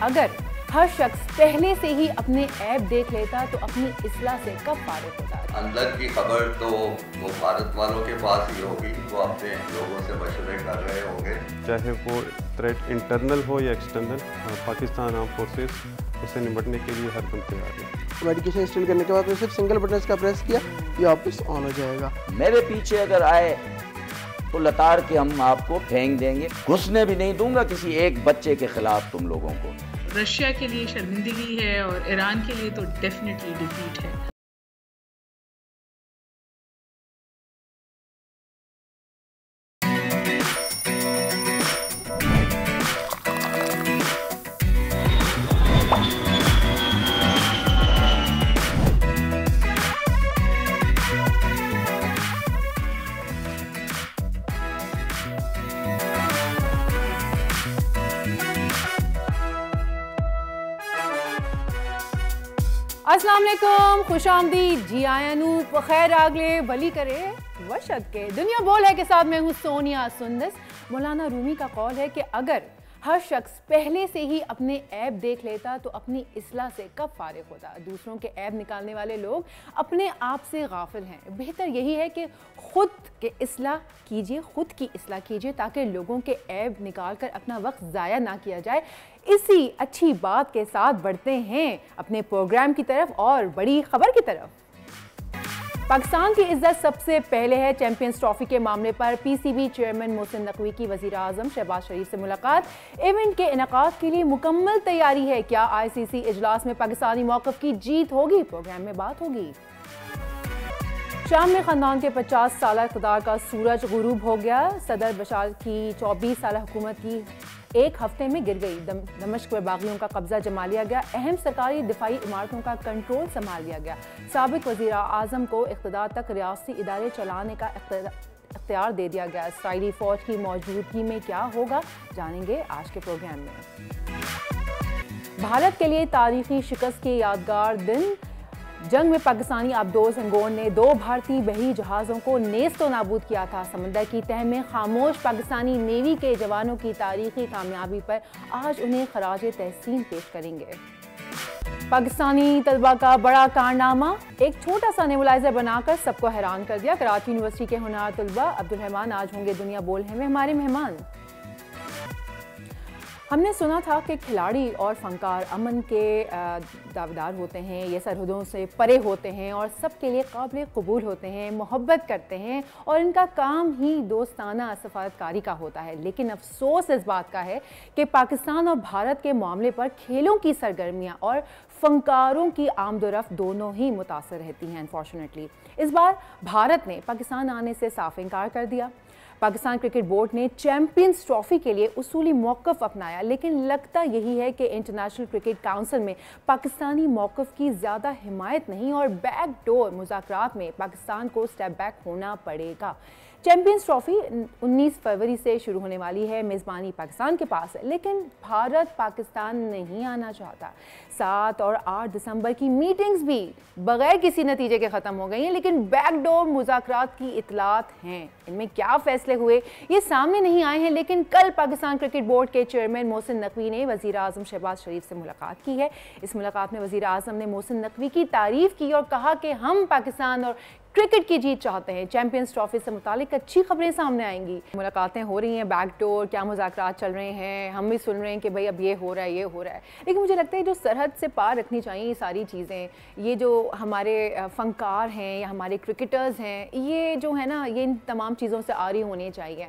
अगर हर शख्स पहले से ही अपने ऐब देख लेता तो अपनी इस्लाह से कब फारिग होता? अंदर की खबर तो वो भारत वालों के पास ही होगी, वो अपने लोगों से मशवरे कर रहे होंगे। चाहे वो थ्रेट इंटरनल हो या एक्सटर्नल, पाकिस्तान आर्म फोर्सेस उससे निपटने के लिए हर दम तैयार है। मेडिकेशन इंस्टॉल करने के बाद सिर्फ सिंगल बटन का प्रेस किया, ये वापस ऑन हो जाएगा। मेरे पीछे अगर आए तो लताड़ के हम आपको फेंक देंगे। घुसने भी नहीं दूंगा किसी एक बच्चे के खिलाफ तुम लोगों को। रशिया के लिए शर्मिंदगी है और ईरान के लिए तो डेफिनेटली डिफीट है। अस्सलाम वालेकुम, खुशामदीद, जी आयानू, खैर आगले भली करे वशद के। दुनिया बोल है के साथ मैं हूँ सोनिया सुंदस। मौलाना रूमी का कौल है कि अगर हर शख्स पहले से ही अपने ऐब देख लेता तो अपनी इस्लाह से कब फारिग होता। दूसरों के ऐब निकालने वाले लोग अपने आप से गाफिल हैं। बेहतर यही है कि खुद की इस्लाह कीजिए ताकि लोगों के ऐब निकाल कर अपना वक्त ज़ाया ना किया जाए। इसी अच्छी बात के साथ बढ़ते हैं अपने प्रोग्राम की तरफ और बड़ी खबर की तरफ। पाकिस्तान की इज्जत सबसे पहले है। चैंपियंस ट्रॉफी के मामले पर पीसीबी चेयरमैन मोहसिन नकवी की वज़ीर आज़म शहबाज शरीफ से मुलाकात। इवेंट के इनेकाद के लिए मुकम्मल तैयारी है। क्या आईसीसी इजलास में पाकिस्तानी मौक़िफ़ की जीत होगी? प्रोग्राम में बात होगी। शाम में ख़ानदान के 50 साल इक़्तिदार का सूरज गुरूब हो गया। सदर बशार की 24 साल हुकूमत की एक हफ्ते में गिर गई। दमिश्क में बागियों का कब्जा जमा लिया गया। अहम सरकारी दिफाई इमारतों का कंट्रोल संभाल लिया गया। साबिक़ वज़ीर आज़म को इक़्तिदार तक रियासती इदारे चलाने का इख्तियार दे दिया गया। इसराइली फ़ौज की मौजूदगी में क्या होगा, जानेंगे आज के प्रोग्राम में। भारत के लिए तारीख़ी शिकस्त के यादगार दिन। जंग में पाकिस्तानी आबदोज़ हिंगोन ने 2 भारतीय बहरी जहाज़ों को नेस्तो नाबूद किया था। समंदर की तह में खामोश पाकिस्तानी नेवी के जवानों की तारीख़ी कामयाबी पर आज उन्हें खराज तहसीन पेश करेंगे। पाकिस्तानी तलबा का बड़ा कारनामा, एक छोटा सा नेबुलाइजर बनाकर सबको हैरान कर दिया। कराची यूनिवर्सिटी के होनहार तलबा अब्दुल रहमान आज होंगे दुनिया बोल है में हमारे मेहमान। हमने सुना था कि खिलाड़ी और फनकार अमन के दावेदार होते हैं, ये सरहदों से परे होते हैं और सबके लिए काबिल कबूल होते हैं, मोहब्बत करते हैं और इनका काम ही दोस्ताना सफारतकारी का होता है। लेकिन अफसोस इस बात का है कि पाकिस्तान और भारत के मामले पर खेलों की सरगर्मियाँ और फनकारों की आमदोरफ्त दोनों ही मुतासर रहती हैं। अनफॉर्चुनेटली इस बार भारत ने पाकिस्तान आने से साफ इनकार कर दिया। पाकिस्तान क्रिकेट बोर्ड ने चैंपियंस ट्रॉफी के लिए उसूली मौक़िफ़ अपनाया, लेकिन लगता यही है कि इंटरनेशनल क्रिकेट काउंसिल में पाकिस्तानी मौक़िफ़ की ज़्यादा हिमायत नहीं और बैकडोर मुज़ाकरात में पाकिस्तान को स्टेप बैक होना पड़ेगा। चैंपियंस ट्रॉफी 19 फरवरी से शुरू होने वाली है। मेज़बानी पाकिस्तान के पास है, लेकिन भारत पाकिस्तान नहीं आना चाहता। 7 और 8 दिसंबर की मीटिंग्स भी बगैर किसी नतीजे के ख़त्म हो गई हैं, लेकिन बैकडोर मुज़ाकरात की इतलात हैं। इनमें क्या फ़ैसले हुए ये सामने नहीं आए हैं, लेकिन कल पाकिस्तान क्रिकेट बोर्ड के चेयरमैन मोहसिन नकवी ने वज़ीर आज़म शहबाज शरीफ से मुलाकात की है। इस मुलाकात में वज़ीर आज़म ने मोहसिन नकवी की तारीफ़ की और कहा कि हम पाकिस्तान और क्रिकेट की जीत चाहते हैं। चैंपियंस ट्रॉफी से मुतालिक अच्छी खबरें सामने आएंगी। मुलाकातें हो रही हैं बैकडोर, क्या मुज़ाकरात चल रहे हैं, हम भी सुन रहे हैं कि भाई अब ये हो रहा है, ये हो रहा है। लेकिन मुझे लगता है जो सरहद से पार रखनी चाहिए ये सारी चीज़ें, ये जो हमारे फनकार हैं या हमारे क्रिकेटर्स हैं, ये जो है ना, ये इन तमाम चीज़ों से आरी होनी चाहिए।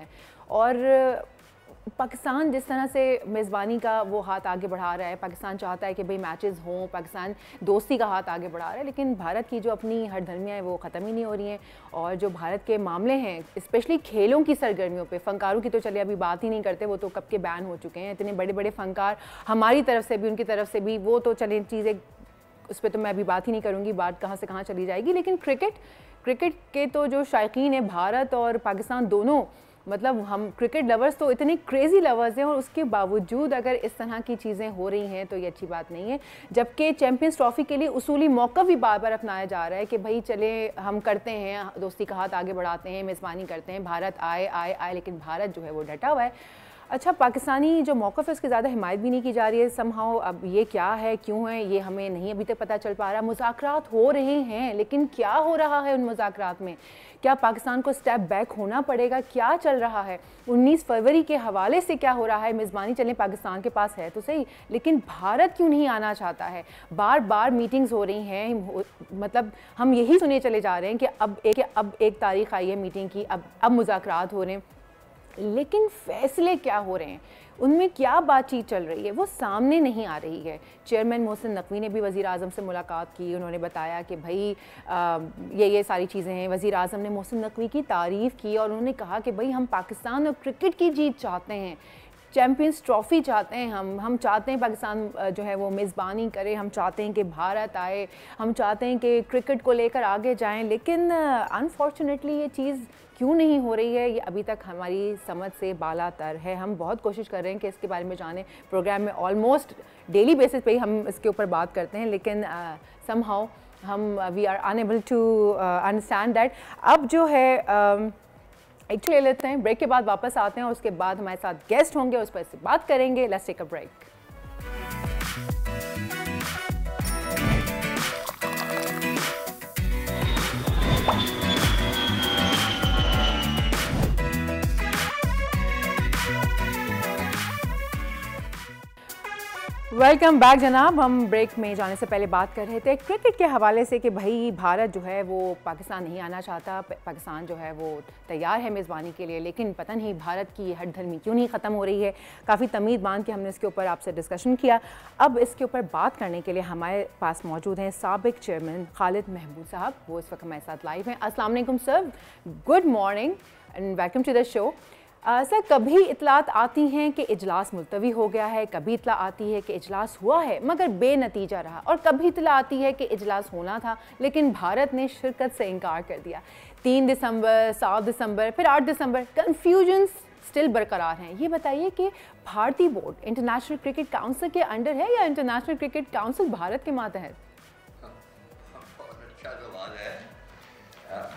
और पाकिस्तान जिस तरह से मेज़बानी का वो हाथ आगे बढ़ा रहा है, पाकिस्तान चाहता है कि भाई मैचेस हों, पाकिस्तान दोस्ती का हाथ आगे बढ़ा रहा है, लेकिन भारत की जो अपनी हरधर्मियाँ हैं वो ख़त्म ही नहीं हो रही हैं। और जो भारत के मामले हैं, स्पेशली खेलों की सरगर्मियों पे, फ़नकारों की तो चलिए अभी बात ही नहीं करते, वो तो कब के बैन हो चुके हैं। इतने बड़े बड़े फ़नकार हमारी तरफ से भी उनकी तरफ से भी, वो तो चलें चीज़ें, उस पर तो मैं अभी बात ही नहीं करूँगी, बात कहाँ से कहाँ चली जाएगी। लेकिन क्रिकेट के तो जो शायकीन है भारत और पाकिस्तान दोनों, मतलब हम क्रिकेट लवर्स तो इतने क्रेज़ी लवर्स हैं और उसके बावजूद अगर इस तरह की चीज़ें हो रही हैं तो ये अच्छी बात नहीं है। जबकि चैंपियंस ट्रॉफ़ी के लिए उसूली मौका भी बार बार अपनाया जा रहा है कि भाई चले हम करते हैं, दोस्ती का हाथ आगे बढ़ाते हैं, मेज़बानी करते हैं, भारत आए, लेकिन भारत जो है वो डटा हुआ है। अच्छा, पाकिस्तानी जो मौक़िफ़ है उसकी ज़्यादा हिमायत भी नहीं की जा रही है समहाउ। अब ये क्या है, क्यों है, ये हमें नहीं अभी तक पता चल पा रहा। मुज़ाकरात हो रहे हैं लेकिन क्या हो रहा है उन मुज़ाकरात में? क्या पाकिस्तान को स्टेप बैक होना पड़ेगा? क्या चल रहा है? 19 फरवरी के हवाले से क्या हो रहा है? मेज़बानी चलें पाकिस्तान के पास है तो सही, लेकिन भारत क्यों नहीं आना चाहता है? बार बार मीटिंग्स हो रही हैं, मतलब हम यही सुने चले जा रहे हैं कि अब एक तारीख़ आई है मीटिंग की, अब मुज़ाकरात हो रहे हैं, लेकिन फ़ैसले क्या हो रहे हैं, उनमें क्या बातचीत चल रही है, वो सामने नहीं आ रही है। चेयरमैन मोहसिन नकवी ने भी वज़ीर आज़म से मुलाकात की। उन्होंने बताया कि भाई ये सारी चीज़ें हैं। वज़ीर आज़म ने मोहसिन नकवी की तारीफ़ की और उन्होंने कहा कि भाई हम पाकिस्तान और क्रिकेट की जीत चाहते हैं, चैम्पियंस ट्रॉफ़ी चाहते हैं, हम चाहते हैं पाकिस्तान जो है वो मेज़बानी करे, हम चाहते हैं कि भारत आए, हम चाहते हैं कि क्रिकेट को लेकर आगे जाएं, लेकिन अनफॉर्चुनेटली ये चीज़ क्यों नहीं हो रही है, ये अभी तक हमारी समझ से बालातर है। हम बहुत कोशिश कर रहे हैं कि इसके बारे में जानें। प्रोग्राम में ऑलमोस्ट डेली बेसिस पे ही हम इसके ऊपर बात करते हैं, लेकिन समहाउ हम we are unable to understand that. अब जो है एक ले लेते हैं, ब्रेक के बाद वापस आते हैं और उसके बाद हमारे साथ गेस्ट होंगे, उस पर बात करेंगे। Let's take a break. Welcome back जनाब। हम ब्रेक में जाने से पहले बात कर रहे थे क्रिकेट के हवाले से कि भाई भारत जो है वो पाकिस्तान नहीं आना चाहता, पाकिस्तान जो है वो तैयार है मेज़बानी के लिए, लेकिन पता नहीं भारत की हठधर्मी क्यों नहीं ख़त्म हो रही है। काफ़ी तमीद बांध के हमने इसके ऊपर आपसे डिस्कशन किया। अब इसके ऊपर बात करने के लिए हमारे पास मौजूद हैं साबिक चेयरमैन खालिद महमूद साहब। वो इस वक्त हमारे साथ लाइव हैं। अस्सलाम वालेकुम sir, good morning and welcome to the show. Sir, कभी इतलात आती हैं कि इजलास मुलतवी हो गया है, कभी इतला आती है कि इजलास हुआ है मगर बेनतीजा रहा, और कभी इतला आती है कि इजलास होना था लेकिन भारत ने शिरकत से इनकार कर दिया। 3 दिसंबर, 7 दिसंबर, फिर 8 दिसंबर, कन्फ्यूजन स्टिल बरकरार हैं। ये बताइए कि भारतीय बोर्ड इंटरनेशनल क्रिकेट काउंसिल के अंडर है या इंटरनेशनल क्रिकेट काउंसिल भारत के मातहत? बहुत अच्छा सवाल है।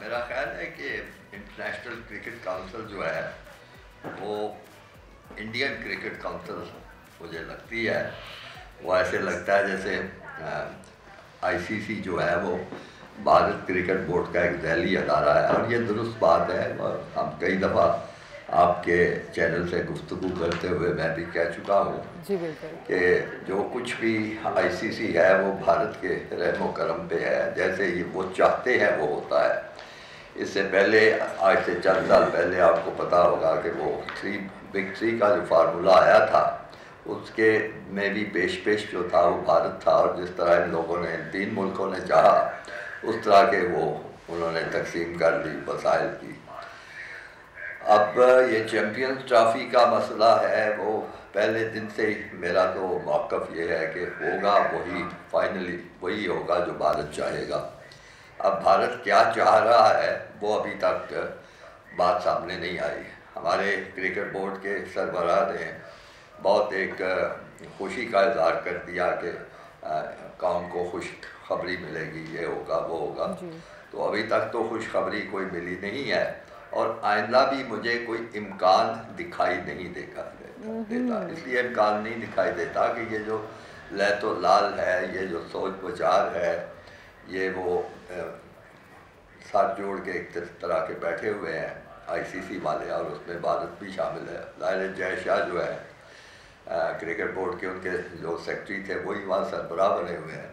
मेरा ख्याल है कि इंटरनेशनल क्रिकेट काउंसिल जो है वो इंडियन क्रिकेट काउंसिल मुझे लगती है, वो ऐसे लगता है जैसे आईसीसी जो है वो भारत क्रिकेट बोर्ड का एक ज़ैली अदारा है। और ये दुरुस्त बात है, और हम कई दफ़ा आपके चैनल से गुफ्तगू करते हुए मैं भी कह चुका हूँ कि जो कुछ भी आईसीसी है वो भारत के रहमो करम पे है, जैसे ये वो चाहते हैं वो होता है। इससे पहले, आज से चंद साल पहले आपको पता होगा कि वो बिग थ्री का जो फार्मूला आया था उसके में भी पेश जो था वो भारत था, और जिस तरह इन लोगों ने, इन 3 मुल्कों ने चाहा उस तरह के वो उन्होंने तकसीम कर दी वसाइल की। अब ये चैम्पियंस ट्रॉफी का मसला है, वो पहले दिन से ही मेरा तो मौक़िफ़ ये है कि होगा वही, फाइनली वही होगा जो भारत चाहेगा। अब भारत क्या चाह रहा है वो अभी तक बात सामने नहीं आई। हमारे क्रिकेट बोर्ड के सरबराह ने बहुत एक खुशी का इज़हार कर दिया कि कौम को खुशखबरी मिलेगी, ये होगा वो होगा, तो अभी तक तो खुशखबरी कोई मिली नहीं है, और आइंदा भी मुझे कोई इम्कान दिखाई नहीं देता। इसलिए इम्कान नहीं दिखाई देता कि ये जो लैतो लाल है, ये जो सोच विचार है, ये वो साथ जोड़ के एक तरह के बैठे हुए हैं आईसीसी वाले, और उसमें भारत भी शामिल है। ज़ाहिर जय शाह जो है क्रिकेट बोर्ड के, उनके जो सेक्रेटरी थे वही वहाँ सरबराह बने हुए हैं।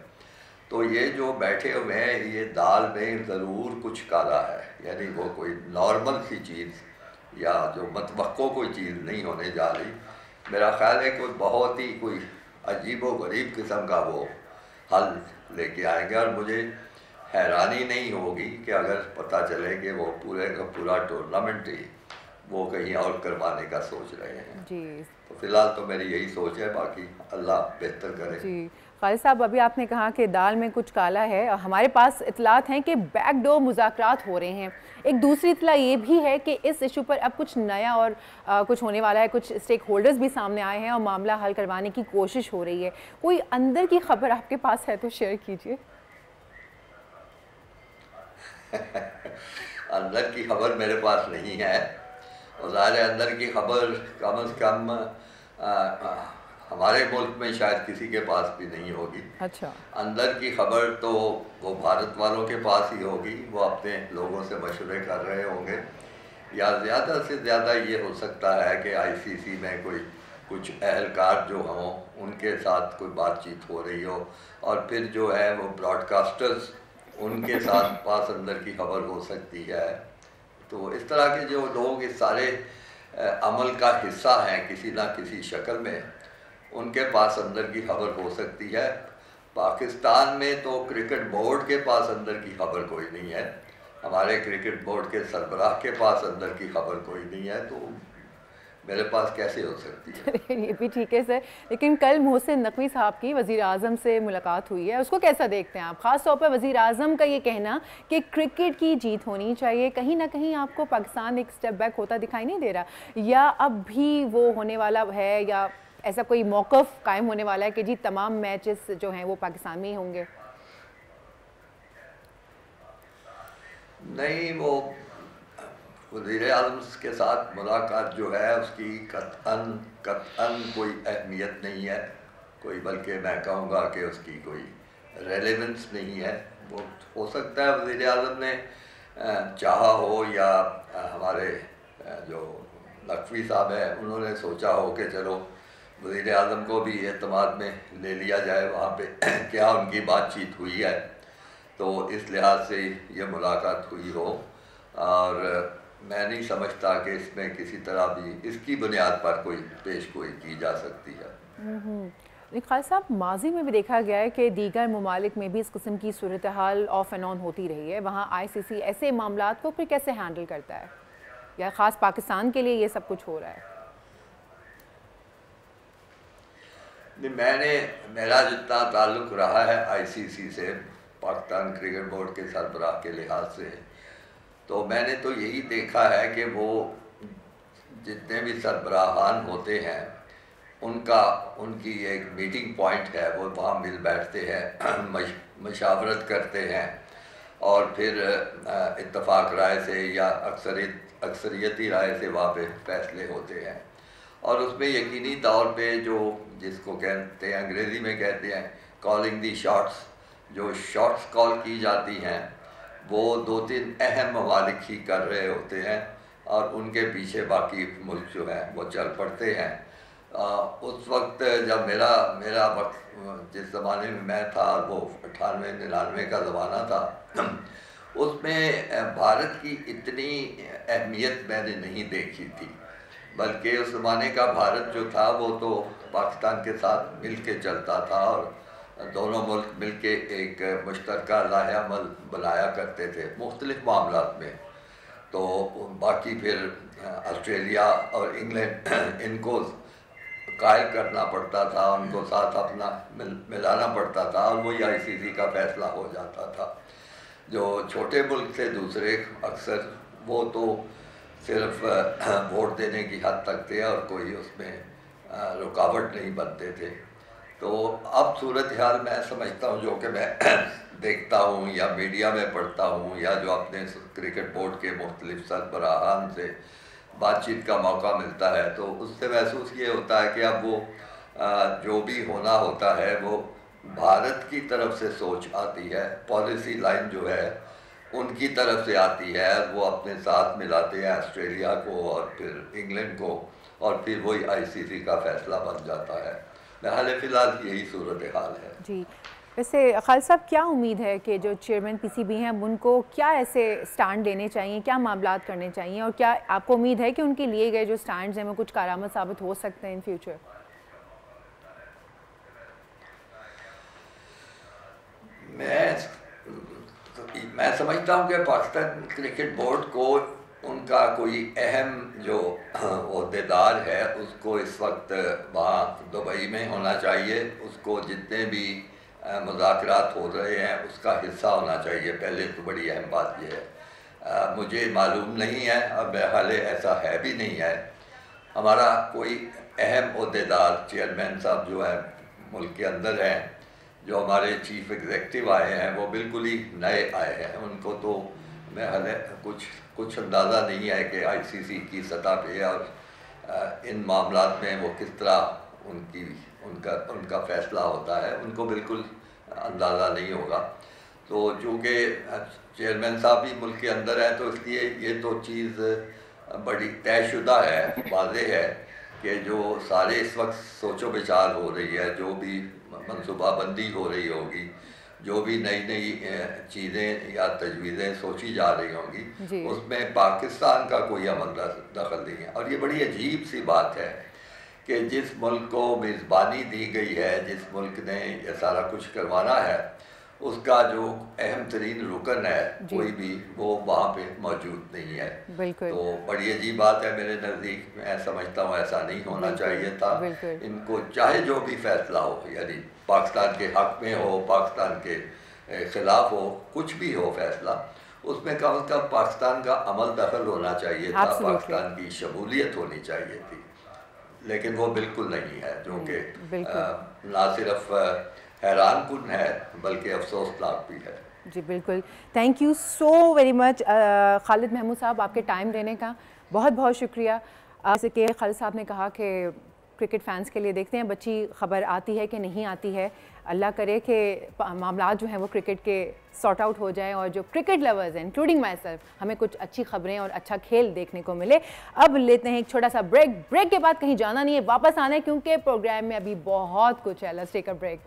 तो ये जो बैठे हुए हैं, ये दाल में ज़रूर कुछ काला है, यानी वो कोई नॉर्मल सी चीज़ या जो मतवक्को कोई चीज़ नहीं होने जा रही। मेरा ख्याल है कोई बहुत ही कोई अजीब व गरीब किस्म का वो हल लेके आएंगे, और मुझे हैरानी नहीं होगी कि अगर पता चले कि वो पूरे का पूरा टूर्नामेंट ही वो कहीं और करवाने का सोच रहे हैं जी। तो फिलहाल तो मेरी यही सोच है, बाकी अल्लाह बेहतर करे जी। खालिद साहब, अभी आपने कहा कि दाल में कुछ काला है, और हमारे पास इतलात हैं कि बैकडोर मुज़ाकरात हो रहे हैं। एक दूसरी इतला ये भी है कि इस इशू पर अब कुछ नया और कुछ होने वाला है, कुछ स्टेक होल्डर्स भी सामने आए हैं और मामला हल करवाने की कोशिश हो रही है। कोई अंदर की खबर आपके पास है तो शेयर कीजिए। अंदर की खबर मेरे पास नहीं है, और ज़ाहिर अंदर की खबर कम अज़ कम हमारे मुल्क में शायद किसी के पास भी नहीं होगी। अच्छा, अंदर की खबर तो वो भारत वालों के पास ही होगी, वो अपने लोगों से मशवरे कर रहे होंगे, या ज़्यादा से ज़्यादा ये हो सकता है कि आईसीसी में कोई कुछ अहलकार जो हों उनके साथ कोई बातचीत हो रही हो, और फिर जो है वो ब्रॉडकास्टर्स उनके साथ पास अंदर की खबर हो सकती है। तो इस तरह के जो लोग इस सारे अमल का हिस्सा हैं किसी ना किसी शक्ल में, उनके पास अंदर की खबर हो सकती है। पाकिस्तान में तो क्रिकेट बोर्ड के पास अंदर की खबर कोई नहीं है, हमारे क्रिकेट बोर्ड के सरबराह के पास अंदर की खबर कोई नहीं है, तो मेरे पास कैसे हो सकती है? ये भी ठीक है सर, लेकिन कल मोहसिन नकवी साहब की वज़ीर आज़म से मुलाकात हुई है, उसको कैसा देखते हैं आप? ख़ास तौर पर वज़ीर आज़म का ये कहना कि क्रिकेट की जीत होनी चाहिए, कहीं ना कहीं आपको पाकिस्तान एक स्टेप बैक होता दिखाई नहीं दे रहा, या अब भी वो होने वाला है, या ऐसा कोई मौक़िफ़ कायम होने वाला है कि जी तमाम मैचेस जो हैं वो पाकिस्तान में ही होंगे? नहीं, वो वज़ीर आज़म के साथ मुलाकात जो है उसकी कतअन कोई अहमियत नहीं है, कोई, बल्कि मैं कहूँगा कि उसकी कोई रेलेवेंस नहीं है। वो हो सकता है वज़ीर आज़म ने चाहा हो, या हमारे जो नकवी साहब हैं उन्होंने सोचा हो कि चलो वज़ीर आज़म को भी एतमाद में ले लिया जाए, वहाँ पे क्या उनकी बातचीत हुई है, तो इस लिहाज से ये मुलाकात हुई हो। और मैं नहीं समझता कि इसमें किसी तरह भी इसकी बुनियाद पर कोई पेशगोई की जा सकती है। खालिद साहब, माजी में भी देखा गया है कि दीगर ममालिक में भी इस किस्म की सूरत हाल ऑफ एंड ऑन होती रही है, वहाँ आईसीसी ऐसे मामलात को फिर कैसे हैंडल करता है, या ख़ास पाकिस्तान के लिए ये सब कुछ हो रहा है? नहीं, मेरा जितना ताल्लुक़ रहा है आईसीसी से, पाकिस्तान क्रिकेट बोर्ड के सरबराह के लिहाज से, तो मैंने तो यही देखा है कि वो जितने भी सरबराहान होते हैं उनकी एक मीटिंग पॉइंट है, वो वहाँ मिल बैठते हैं, मशावरत करते हैं, और फिर इत्तफाक राय से या अक्सरियती राय से वहाँ पे फैसले होते हैं। और उसमें यकीनी तौर पे जो जिसको कहते हैं, अंग्रेज़ी में कहते हैं कॉलिंग दी शॉट्स, जो शॉट्स कॉल की जाती हैं वो 2-3 अहम ममालिक ही कर रहे होते हैं, और उनके पीछे बाकी मुल्क जो हैं वो चल पड़ते हैं। उस वक्त जब मेरा वक्त जिस ज़माने में मैं था, वो 98-99 का ज़माना था, उसमें भारत की इतनी अहमियत मैंने नहीं देखी थी, बल्कि उस ज़माने का भारत जो था वो तो पाकिस्तान के साथ मिल के चलता था, और दोनों मुल्क मिल के एक मुश्तरका लाहेअमल बनाया करते थे मुख्तलिफ मामलात में। तो बाकी फिर ऑस्ट्रेलिया और इंग्लैंड इनको कायल करना पड़ता था, उनको साथ अपना मिलाना पड़ता था, और वही आईसीसी का फैसला हो जाता था। जो छोटे मुल्क थे दूसरे, अक्सर वो तो सिर्फ वोट देने की हद तक थे और कोई उसमें रुकावट नहीं बनते थे। तो अब सूरत हाल मैं समझता हूँ, जो कि मैं देखता हूँ या मीडिया में पढ़ता हूँ, या जो अपने क्रिकेट बोर्ड के मुख्तलिफ सरबराहान से बातचीत का मौका मिलता है, तो उससे महसूस ये होता है कि अब वो जो भी होना होता है वो भारत की तरफ से सोच आती है, पॉलिसी लाइन जो है उनकी तरफ से आती है, वो अपने साथ मिलाते हैं ऑस्ट्रेलिया को और फिर इंग्लैंड को, और फिर वही आईसीसी का फैसला बन जाता है। हाल फिलहाल यही सूरत हाल है जी। वैसे खालिद साहब, क्या उम्मीद है कि जो चेयरमैन पीसीबी हैं उनको क्या ऐसे स्टैंड लेने चाहिए, क्या मामलात करने चाहिए, और क्या आपको उम्मीद है कि उनके लिए गए जो स्टैंड्स हैं वो कुछ कारआमद साबित हो सकते हैं इन फ्यूचर? मैं समझता हूँ कि पाकिस्तान क्रिकेट बोर्ड को उनका कोई अहम जो ओहदेदार है उसको इस वक्त वहाँ दुबई में होना चाहिए, उसको जितने भी मुज़ाकरात हो रहे हैं उसका हिस्सा होना चाहिए। पहले तो बड़ी अहम बात यह है, मुझे मालूम नहीं है, अब हाल ऐसा है भी नहीं है, हमारा कोई अहम ओहदेदार चेयरमैन साहब जो है मुल्क के अंदर हैं, जो हमारे चीफ एग्जेक्टिव आए हैं वो बिल्कुल ही नए आए हैं, उनको तो मैं हले कुछ अंदाज़ा नहीं है कि आईसीसी की सतह पे और इन मामलात में वो किस तरह उनका फ़ैसला होता है, उनको बिल्कुल अंदाज़ा नहीं होगा। तो चूँकि चेयरमैन साहब भी मुल्क के अंदर हैं, तो इसलिए ये तो चीज़ बड़ी तयशुदा है, वाज़ेह है कि जो सारे इस वक्त सोचो विचार हो रही है, जो भी मनसूबाबंदी हो रही होगी, जो भी नई नई चीज़ें या तजवीज़ें सोची जा रही होंगी, उसमें पाकिस्तान का कोई अमल दखल नहीं है। और ये बड़ी अजीब सी बात है कि जिस मुल्क को मेज़बानी दी गई है, जिस मुल्क ने यह सारा कुछ करवाना है, उसका जो अहम तरीन रुकन है कोई भी, वो वहाँ पे मौजूद नहीं है। तो बड़ी अजीब बात है मेरे नज़दीक। मैं समझता हूँ ऐसा नहीं होना चाहिए था। इनको चाहे जो भी फैसला हो, यानी पाकिस्तान के हक़ में हो, पाकिस्तान के ख़िलाफ़ हो, कुछ भी हो फैसला, उसमें कम से कम पाकिस्तान का अमल दखल होना चाहिए था, पाकिस्तान की शमूलियत होनी चाहिए थी, लेकिन वो बिल्कुल नहीं है, जो कि ना सिर्फ हैरान कुन है बल्कि अफसोसनाक भी है। जी बिल्कुल, thank you so very much Khalid Mahmood sahab, आपके टाइम देने का बहुत बहुत शुक्रिया। जैसे कि खालिद साहब ने कहा कि क्रिकेट फैंस के लिए देखते हैं बच्ची खबर आती है कि नहीं आती है, अल्लाह करे कि मामला जो हैं वो क्रिकेट के सॉर्ट आउट हो जाएं और जो क्रिकेट लवर्स हैं इंक्लूडिंग माई सेल्फ, हमें कुछ अच्छी खबरें और अच्छा खेल देखने को मिले। अब लेते हैं एक छोटा सा ब्रेक के बाद कहीं जाना नहीं है, वापस आना है क्योंकि प्रोग्राम में अभी बहुत कुछ है। Let's take a break.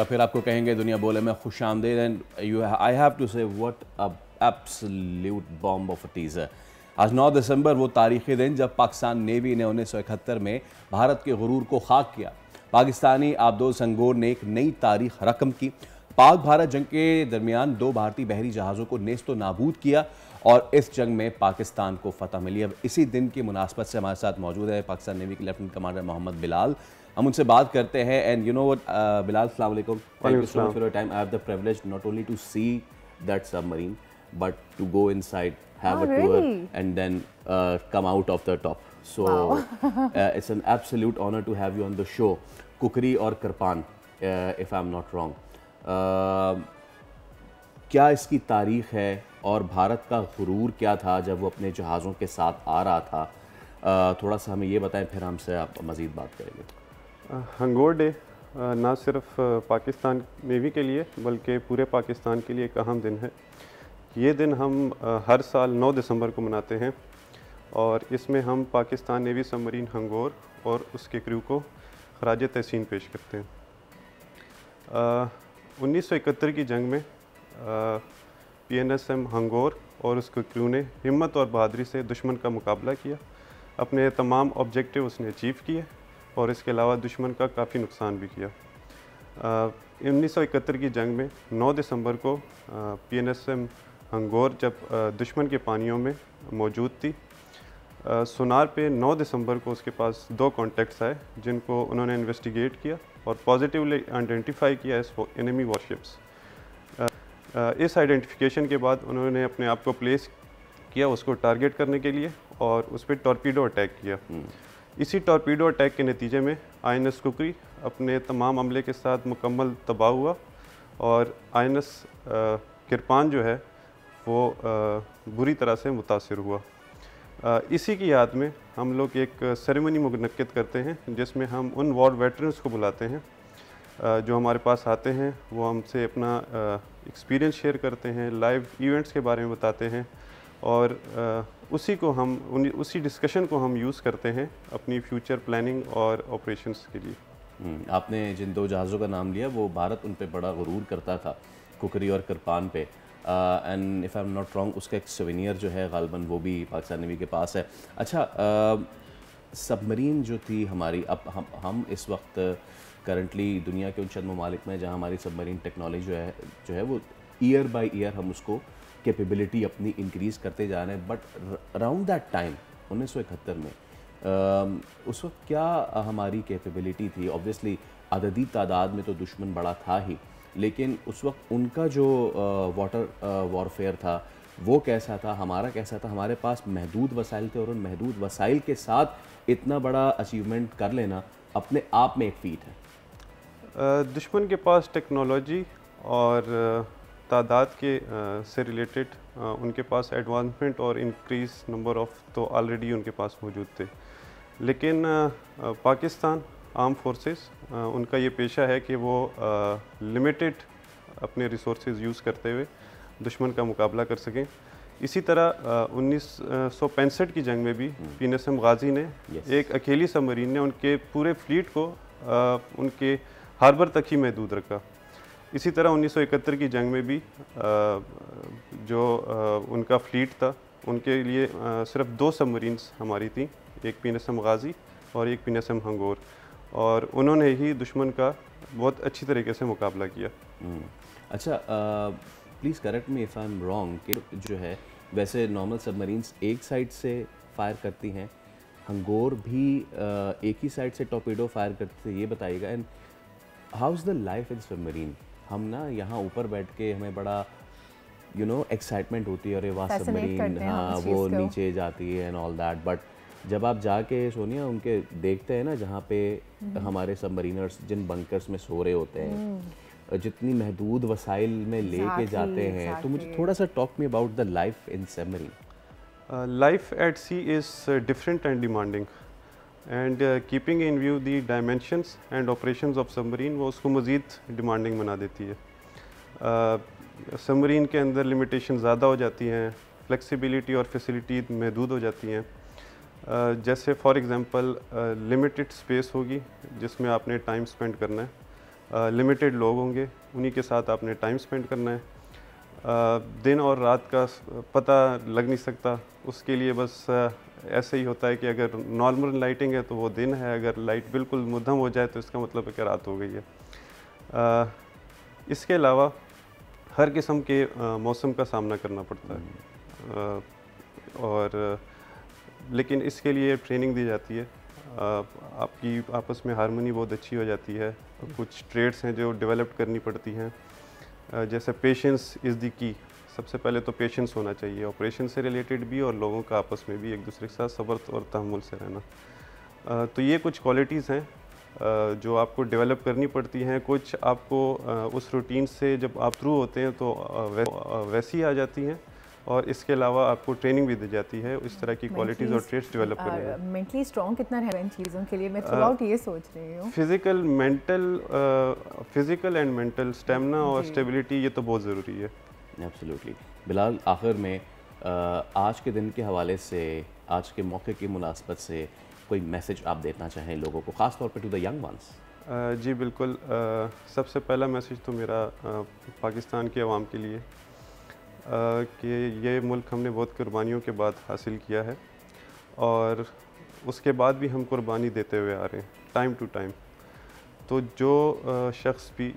फिर आपको कहेंगे दुनिया बोले में खुश आमदीद and I have to say what a absolute bomb of a teaser. आज 9 दिसंबर वो तारीख़ी दिन जब पाकिस्तान नेवी ने 1971 में भारत के गुरूर को खाक किया। पाकिस्तानी आबदोल संगोर ने एक नई तारीख रकम की। पाक भारत जंग के दरमियान 2 भारतीय बहरी जहाज़ों को नेस्तो नाबूद किया और इस जंग में पाकिस्तान को फतह मिली। अब इसी दिन की मुनासबत से हमारे साथ मौजूद है पाकिस्तान नेवी के लेफ्टिनेंट कमांडर मोहम्मद बिलाल। हम उनसे बात करते हैं। And you know what Bilal, अस्सलाम वालेकुम, thank you so much for your time. I have the privilege not only to see that submarine but to go inside, have a tour and then come out of the top. So it's an absolute honour to have you on the show. Kukri और kirpan, if I am not wrong, क्या इसकी तारीख है और भारत का गुरूर क्या था जब वो अपने जहाज़ों के साथ आ रहा था? थोड़ा सा हमें ये बताएं, फिर हमसे आप मज़ीद बात करेंगे। हंगोर डे ना सिर्फ पाकिस्तान नेवी के लिए बल्कि पूरे पाकिस्तान के लिए एक अहम दिन है। ये दिन हम हर साल 9 दिसंबर को मनाते हैं और इसमें हम पाकिस्तान नेवी सबमरीन हंगोर और उसके क्रू को खराज तहसीन पेश करते हैं। 1971 की जंग में PNSM हंगोर और उसके क्रू ने हिम्मत और बहादुरी से दुश्मन का मुकाबला किया, अपने तमाम ऑब्जेक्टिव उसने अचीव किए और इसके अलावा दुश्मन का काफ़ी नुकसान भी किया। 1971 की जंग में 9 दिसंबर को PNSM हंगोर जब दुश्मन के पानियों में मौजूद थी, सोनार पे 9 दिसंबर को उसके पास 2 कॉन्टैक्ट्स आए जिनको उन्होंने इन्वेस्टिगेट किया और पॉजिटिवली आइडेंटिफाई किया एज एनिमी वॉरशिप्स। इस आइडेंटिफिकेशन के बाद उन्होंने अपने आप को प्लेस किया उसको टारगेट करने के लिए और उस पर टॉर्पीडो अटैक किया। इसी टॉर्पीडो अटैक के नतीजे में INS कुकरी अपने तमाम अमले के साथ मुकम्मल तबाह हुआ और INS किरपान जो है वो बुरी तरह से मुतासिर हुआ। इसी की याद में हम लोग एक सेरेमनी मुनक्किद करते हैं जिसमें हम उन वॉर वेटरन्स को बुलाते हैं जो हमारे पास आते हैं, वो हमसे अपना एक्सपीरियंस शेयर करते हैं, लाइव इवेंट्स के बारे में बताते हैं और उसी डिस्कशन को हम यूज़ करते हैं अपनी फ्यूचर प्लानिंग और ऑपरेशंस के लिए। आपने जिन 2 जहाज़ों का नाम लिया वो भारत उन पे बड़ा गुरूर करता था, कुकरी और किरपान पे, and if I am not wrong उसका एक सोवेनियर जो है गालबन वो भी पाकिस्तान नेवी के पास है। अच्छा, सबमरीन जो थी हमारी, अब हम इस वक्त करंटली दुनिया के उन चंद ममालिक में जहाँ हमारी सबमरीन टेक्नोलॉजी जो है वो ईयर बाई ईयर हम उसको कैपेबिलिटी अपनी इंक्रीज़ करते जा रहे हैं। बट अराउंड दैट टाइम 1971 में उस वक्त क्या हमारी कैपेबिलिटी थी? ऑब्वियसली अददी तादाद में तो दुश्मन बड़ा था ही, लेकिन उस वक्त उनका जो वाटर वॉरफेयर था वो कैसा था, हमारा कैसा था। हमारे पास महदूद वसाइल थे और उन महदूद वसाइल के साथ इतना बड़ा अचीवमेंट कर लेना अपने आप में एक फीट है। दुश्मन के पास टेक्नोलॉजी और तादाद के से रिलेटेड उनके पास एडवांसमेंट और इंक्रीज नंबर ऑफ तो ऑलरेडी उनके पास मौजूद थे, लेकिन पाकिस्तान आर्म फोर्सेस उनका ये पेशा है कि वो लिमिटेड अपने रिसोर्सेज यूज़ करते हुए दुश्मन का मुकाबला कर सकें। इसी तरह 1965 की जंग में भी PNSM गाजी ने एक अकेली सबमरीन ने उनके पूरे फ्लीट को उनके हार्बर तक ही महदूद रखा। इसी तरह 1971 की जंग में भी जो उनका फ्लीट था उनके लिए सिर्फ 2 सबमरीन्स हमारी थी, एक PNSM गाजी और एक PNSM हंगोर, और उन्होंने ही दुश्मन का बहुत अच्छी तरीके से मुकाबला किया। अच्छा, please correct me if I am wrong कि जो है वैसे नॉर्मल सबमरीन्स एक साइड से फायर करती हैं, हंगोर भी एक ही साइड से टॉर्पेडो फायर करते थे, ये बताइएगा। And how is the life in submarine? हम ना यहाँ ऊपर बैठ के हमें बड़ा एक्साइटमेंट होती है, अरे वाह सबमरीन, हाँ वो नीचे जाती है एंड ऑल दैट, बट जब आप जाके सोनिया उनके देखते हैं ना जहाँ पे हमारे सबमरीनर्स जिन बंकर्स में सो रहे होते हैं, जितनी महदूद वसाइल में लेके जाते हैं, तो मुझे थोड़ा सा talk me about the life in submarine. Life at sea is different and demanding and keeping in view the dimensions and operations of submarine वो उसको मज़ीद डिमांडिंग बना देती है। सबमरीन के अंदर लिमिटेशन ज़्यादा हो जाती हैं, फ्लेक्सिबिलिटी और फैसिलिटी महदूद हो जाती हैं। जैसे फॉर एग्ज़ाम्पल लिमिटेड स्पेस होगी जिसमें आपने टाइम स्पेंड करना है, लिमिटेड लोग होंगे उन्हीं के साथ आपने टाइम स्पेंड करना है, दिन और रात का पता लग नहीं सकता, उसके लिए बस ऐसे ही होता है कि अगर नॉर्मल लाइटिंग है तो वो दिन है, अगर लाइट बिल्कुल मुद्दम हो जाए तो इसका मतलब है कि रात हो गई है। इसके अलावा हर किस्म के मौसम का सामना करना पड़ता है, और लेकिन इसके लिए ट्रेनिंग दी जाती है, आपकी आपस में हारमोनी बहुत अच्छी हो जाती है। कुछ ट्रेड्स हैं जो डेवलप करनी पड़ती हैं, जैसे पेशेंस इज़ द की। सबसे पहले तो पेशेंस होना चाहिए, ऑपरेशन से रिलेटेड भी और लोगों का आपस में भी एक दूसरे के साथ सब्र और तहम्मुल से रहना। तो ये कुछ क्वालिटीज़ हैं जो आपको डेवलप करनी पड़ती हैं। कुछ आपको उस रूटीन से जब आप थ्रू होते हैं तो वैसी आ जाती हैं, और इसके अलावा आपको ट्रेनिंग भी दी जाती है इस तरह की क्वालिटीज़ और ट्रेड्स डेवलप करने में। मेंटली स्ट्रॉन्ग कितना है इन चीज़ों के लिए, मैं थ्रू आउट ये सोच रही हूँ। फिज़िकल एंड मेंटल स्टेमिना और स्टेबिलिटी ये तो बहुत ज़रूरी है। एब्सोल्युटली। बिलाल, आखिर में आज के दिन के हवाले से, आज के मौके की मुनासबत से कोई मैसेज आप देना चाहें लोगों को, ख़ास तौर पे टू द यंग वंस? जी बिल्कुल। सबसे पहला मैसेज तो मेरा पाकिस्तान के अवाम के लिए कि ये मुल्क हमने बहुत कुर्बानियों के बाद हासिल किया है, और उसके बाद भी हम कुर्बानी देते हुए आ रहे हैं टाइम टू टाइम। तो जो शख्स भी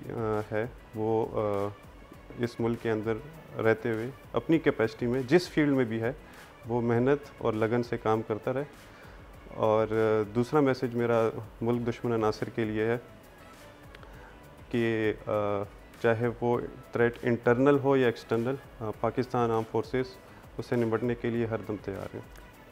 है वो इस मुल्क के अंदर रहते हुए अपनी कैपेसिटी में जिस फील्ड में भी है वो मेहनत और लगन से काम करता रहे। और दूसरा मैसेज मेरा मुल्क दुश्मन अनासर के लिए है कि चाहे वो थ्रेट इंटरनल हो या एक्सटर्नल, पाकिस्तान आर्म फोर्सेस उससे निपटने के लिए हरदम तैयार हैं।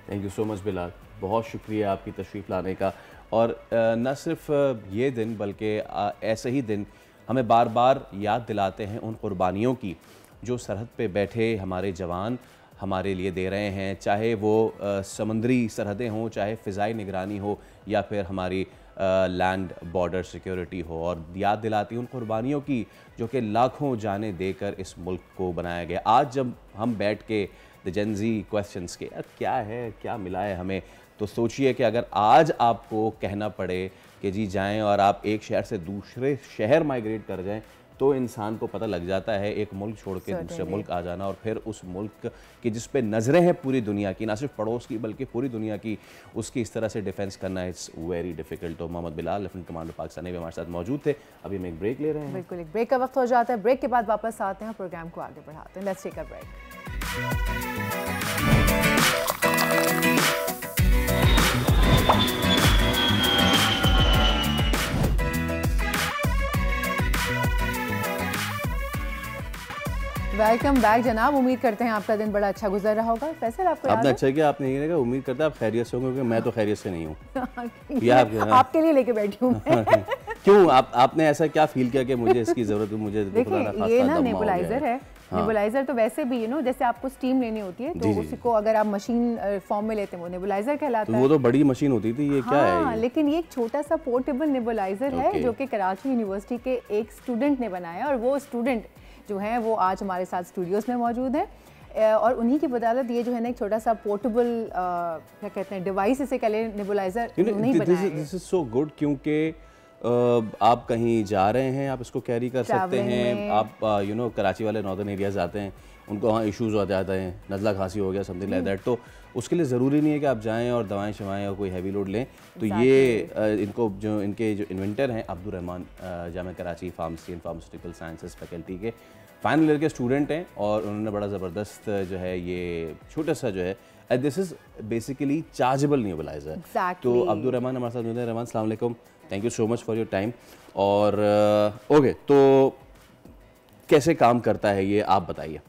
Thank you so much Bilal, बहुत शुक्रिया आपकी तशरीफ़ लाने का। और न सिर्फ ये दिन बल्कि ऐसे ही दिन हमें बार बार याद दिलाते हैं उन कुर्बानियों की जो सरहद पे बैठे हमारे जवान हमारे लिए दे रहे हैं, चाहे वो समुद्री सरहदें हों, चाहे फ़िज़ाई निगरानी हो, या फिर हमारी लैंड बॉर्डर सिक्योरिटी हो, और याद दिलाती उन कुर्बानियों की जो कि लाखों जानें देकर इस मुल्क को बनाया गया। आज जब हम बैठ के द जेनज़ी क्वेश्चंस के क्या है, क्या मिला है हमें, तो सोचिए कि अगर आज आपको कहना पड़े कि जी जाएं और आप एक शहर से दूसरे शहर माइग्रेट कर जाएं, तो इंसान को पता लग जाता है एक मुल्क छोड़ के दूसरे मुल्क आ जाना, और फिर उस मुल्क की जिस पे नज़रें हैं पूरी दुनिया की, ना सिर्फ पड़ोस की बल्कि पूरी दुनिया की, उसकी इस तरह से डिफेंस करना इट्स वेरी डिफिकल्ट। तो मोहम्मद बिलाल, लेफ्टिनेंट कमांडर पाकिस्तानी, भी हमारे साथ मौजूद थे। अभी हम एक ब्रेक ले रहे हैं। बिल्कुल, एक ब्रेक का वक्त हो जाता है। ब्रेक के बाद वापस आते हैं, प्रोग्राम को आगे बढ़ाते हैं। Let's take a break. Welcome back जनाब, उम्मीद करते हैं आपका दिन बड़ा अच्छा गुजर रहा होगा। फैसल आपको आपने अच्छा किया, आपने ये कहा उम्मीद करता है आप खैरियत से होंगे, क्योंकि मैं तो खैरियत से नहीं हूँ। आपके लिए लेके बैठी हूँ क्यों आपने ऐसा क्या फील किया कि मुझे इसकी जरूरत है? मुझे देखिए ये ना नेबुलाइजर है। नेबुलाइजर तो वैसे भी जैसे आपको स्टीम लेनी होती है तो उसी को अगर आप मशीन फॉर्म में लेते हैं वो नेबुलाइजर कहलाता है। वो तो बड़ी मशीन होती थी, ये क्या है? लेकिन ये एक छोटा सा पोर्टेबल नेबुलाइजर है जो कि कराची यूनिवर्सिटी के एक स्टूडेंट ने बनाया, और वो स्टूडेंट जो है वो आज हमारे साथ स्टूडियोज में मौजूद है, और उन्हीं की बदौलत ये जो है ना एक छोटा सा पोर्टेबल क्या कहते हैं डिवाइस इसे कह लें, नेबुलाइजर नहीं बनाया है। दिस इज सो गुड, क्योंकि आप कहीं जा रहे हैं आप इसको कैरी कर सकते हैं। आप कराची वाले नॉर्दर्न एरियाज आते हैं, उनको वहाँ इश्यूज हो जाते हैं, नज़ला खांसी हो गया समथिंग लाइक दैट, तो उसके लिए ज़रूरी नहीं है कि आप जाएं और दवाएं शवाएं और कोई हैवी लोड लें। तो ये इनको जो इनके जो इन्वेंटर हैं Abdul Rahman, Jamia Karachi pharmacy and pharmaceutical sciences faculty के फाइनल ईयर के स्टूडेंट हैं, और उन्होंने बड़ा ज़बरदस्त जो है ये छोटा सा जो है this is basically chargeable nebuliser. तो अब्दुल रहमान हमारे साथ मिलते हैं। रहमान अस्सलाम वालेकुम, thank you so much for your time. और ओके, तो कैसे काम करता है ये आप बताइए।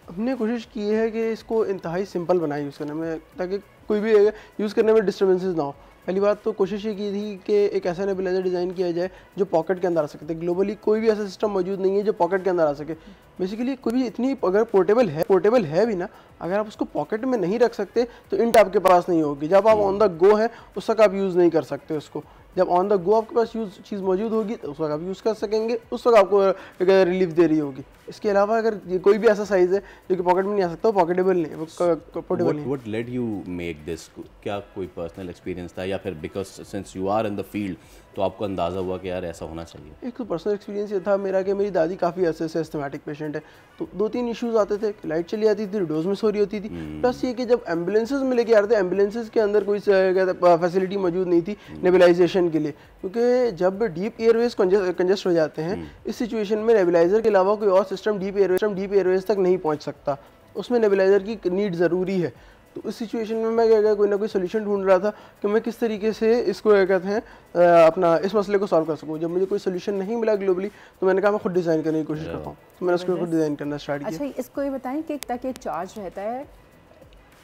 हमने कोशिश की है कि इसको इंतहाई सिंपल बनाए यूज़ करने में, ताकि कोई भी यूज़ करने में डिस्टर्बेंसेस ना हो। पहली बात तो कोशिश ये की थी कि एक ऐसा नेबुलाइजर डिज़ाइन किया जाए जो पॉकेट के अंदर आ सकते। ग्लोबली कोई भी ऐसा सिस्टम मौजूद नहीं है जो पॉकेट के अंदर आ सके। बेसिकली कोई भी इतनी अगर पोर्टेबल है भी ना, अगर आप उसको पॉकेट में नहीं रख सकते तो इंट आपके पास नहीं होगी। जब आप ऑन द गो है उस वक्त आप यूज़ नहीं कर सकते उसको। जब ऑन द गो आपके पास चीज़ मौजूद होगी तो उस वक्त आप यूज़ कर सकेंगे, उस वक्त आपको रिलीफ दे रही होगी। इसके अलावा अगर ये कोई भी ऐसा साइज़ है जो कि पॉकेट में नहीं आ सकता, वो पॉकेटेबल नहीं है, वो पोर्टेबल नहीं। What led you make this? क्या कोई पर्सनल एक्सपीरियंस था, या फिर because since you are in the field तो आपको अंदाज़ा हुआ कि यार ऐसा होना चाहिए? एक तो पर्सनल एक्सपीरियंस ये था मेरा कि मेरी दादी काफ़ी अरसे से अस्थमाटिक पेशेंट है, तो 2-3 इश्यूज़ आते थे। लाइट चली जाती थी, डोज मिस हो रही होती थी, प्लस ये कि जब एम्बुलेंसेज में लेके आ रहे थे, एम्बुलेंसेज के अंदर कोई फैसिलिटी मौजूद नहीं थी नेबुलाइजेशन के लिए, क्योंकि जब डीप एयरवेज कंजेस्ट हो जाते हैं इस सिचुएशन में नेबुलाइजर के अलावा कोई और सिस्टम डीप एयरवेज तक नहीं पहुँच सकता। उसमें नेबुलाइजर की नीड ज़रूरी है। तो इस सिचुएशन में मैं क्या कोई ना कोई सोल्यूशन ढूंढ रहा था कि मैं किस तरीके से इसको क्या कहते हैं अपना इस मसले को सॉल्व कर सकूं। जब मुझे कोई सोल्यूशन नहीं मिला ग्लोबली तो मैंने कहा मैं खुद डिज़ाइन करने की कोशिश करता हूँ, तो मैंने उसको खुद डिज़ाइन करना स्टार्ट किया। अच्छा, इसको ये बताएं कि तक ये चार्ज रहता है?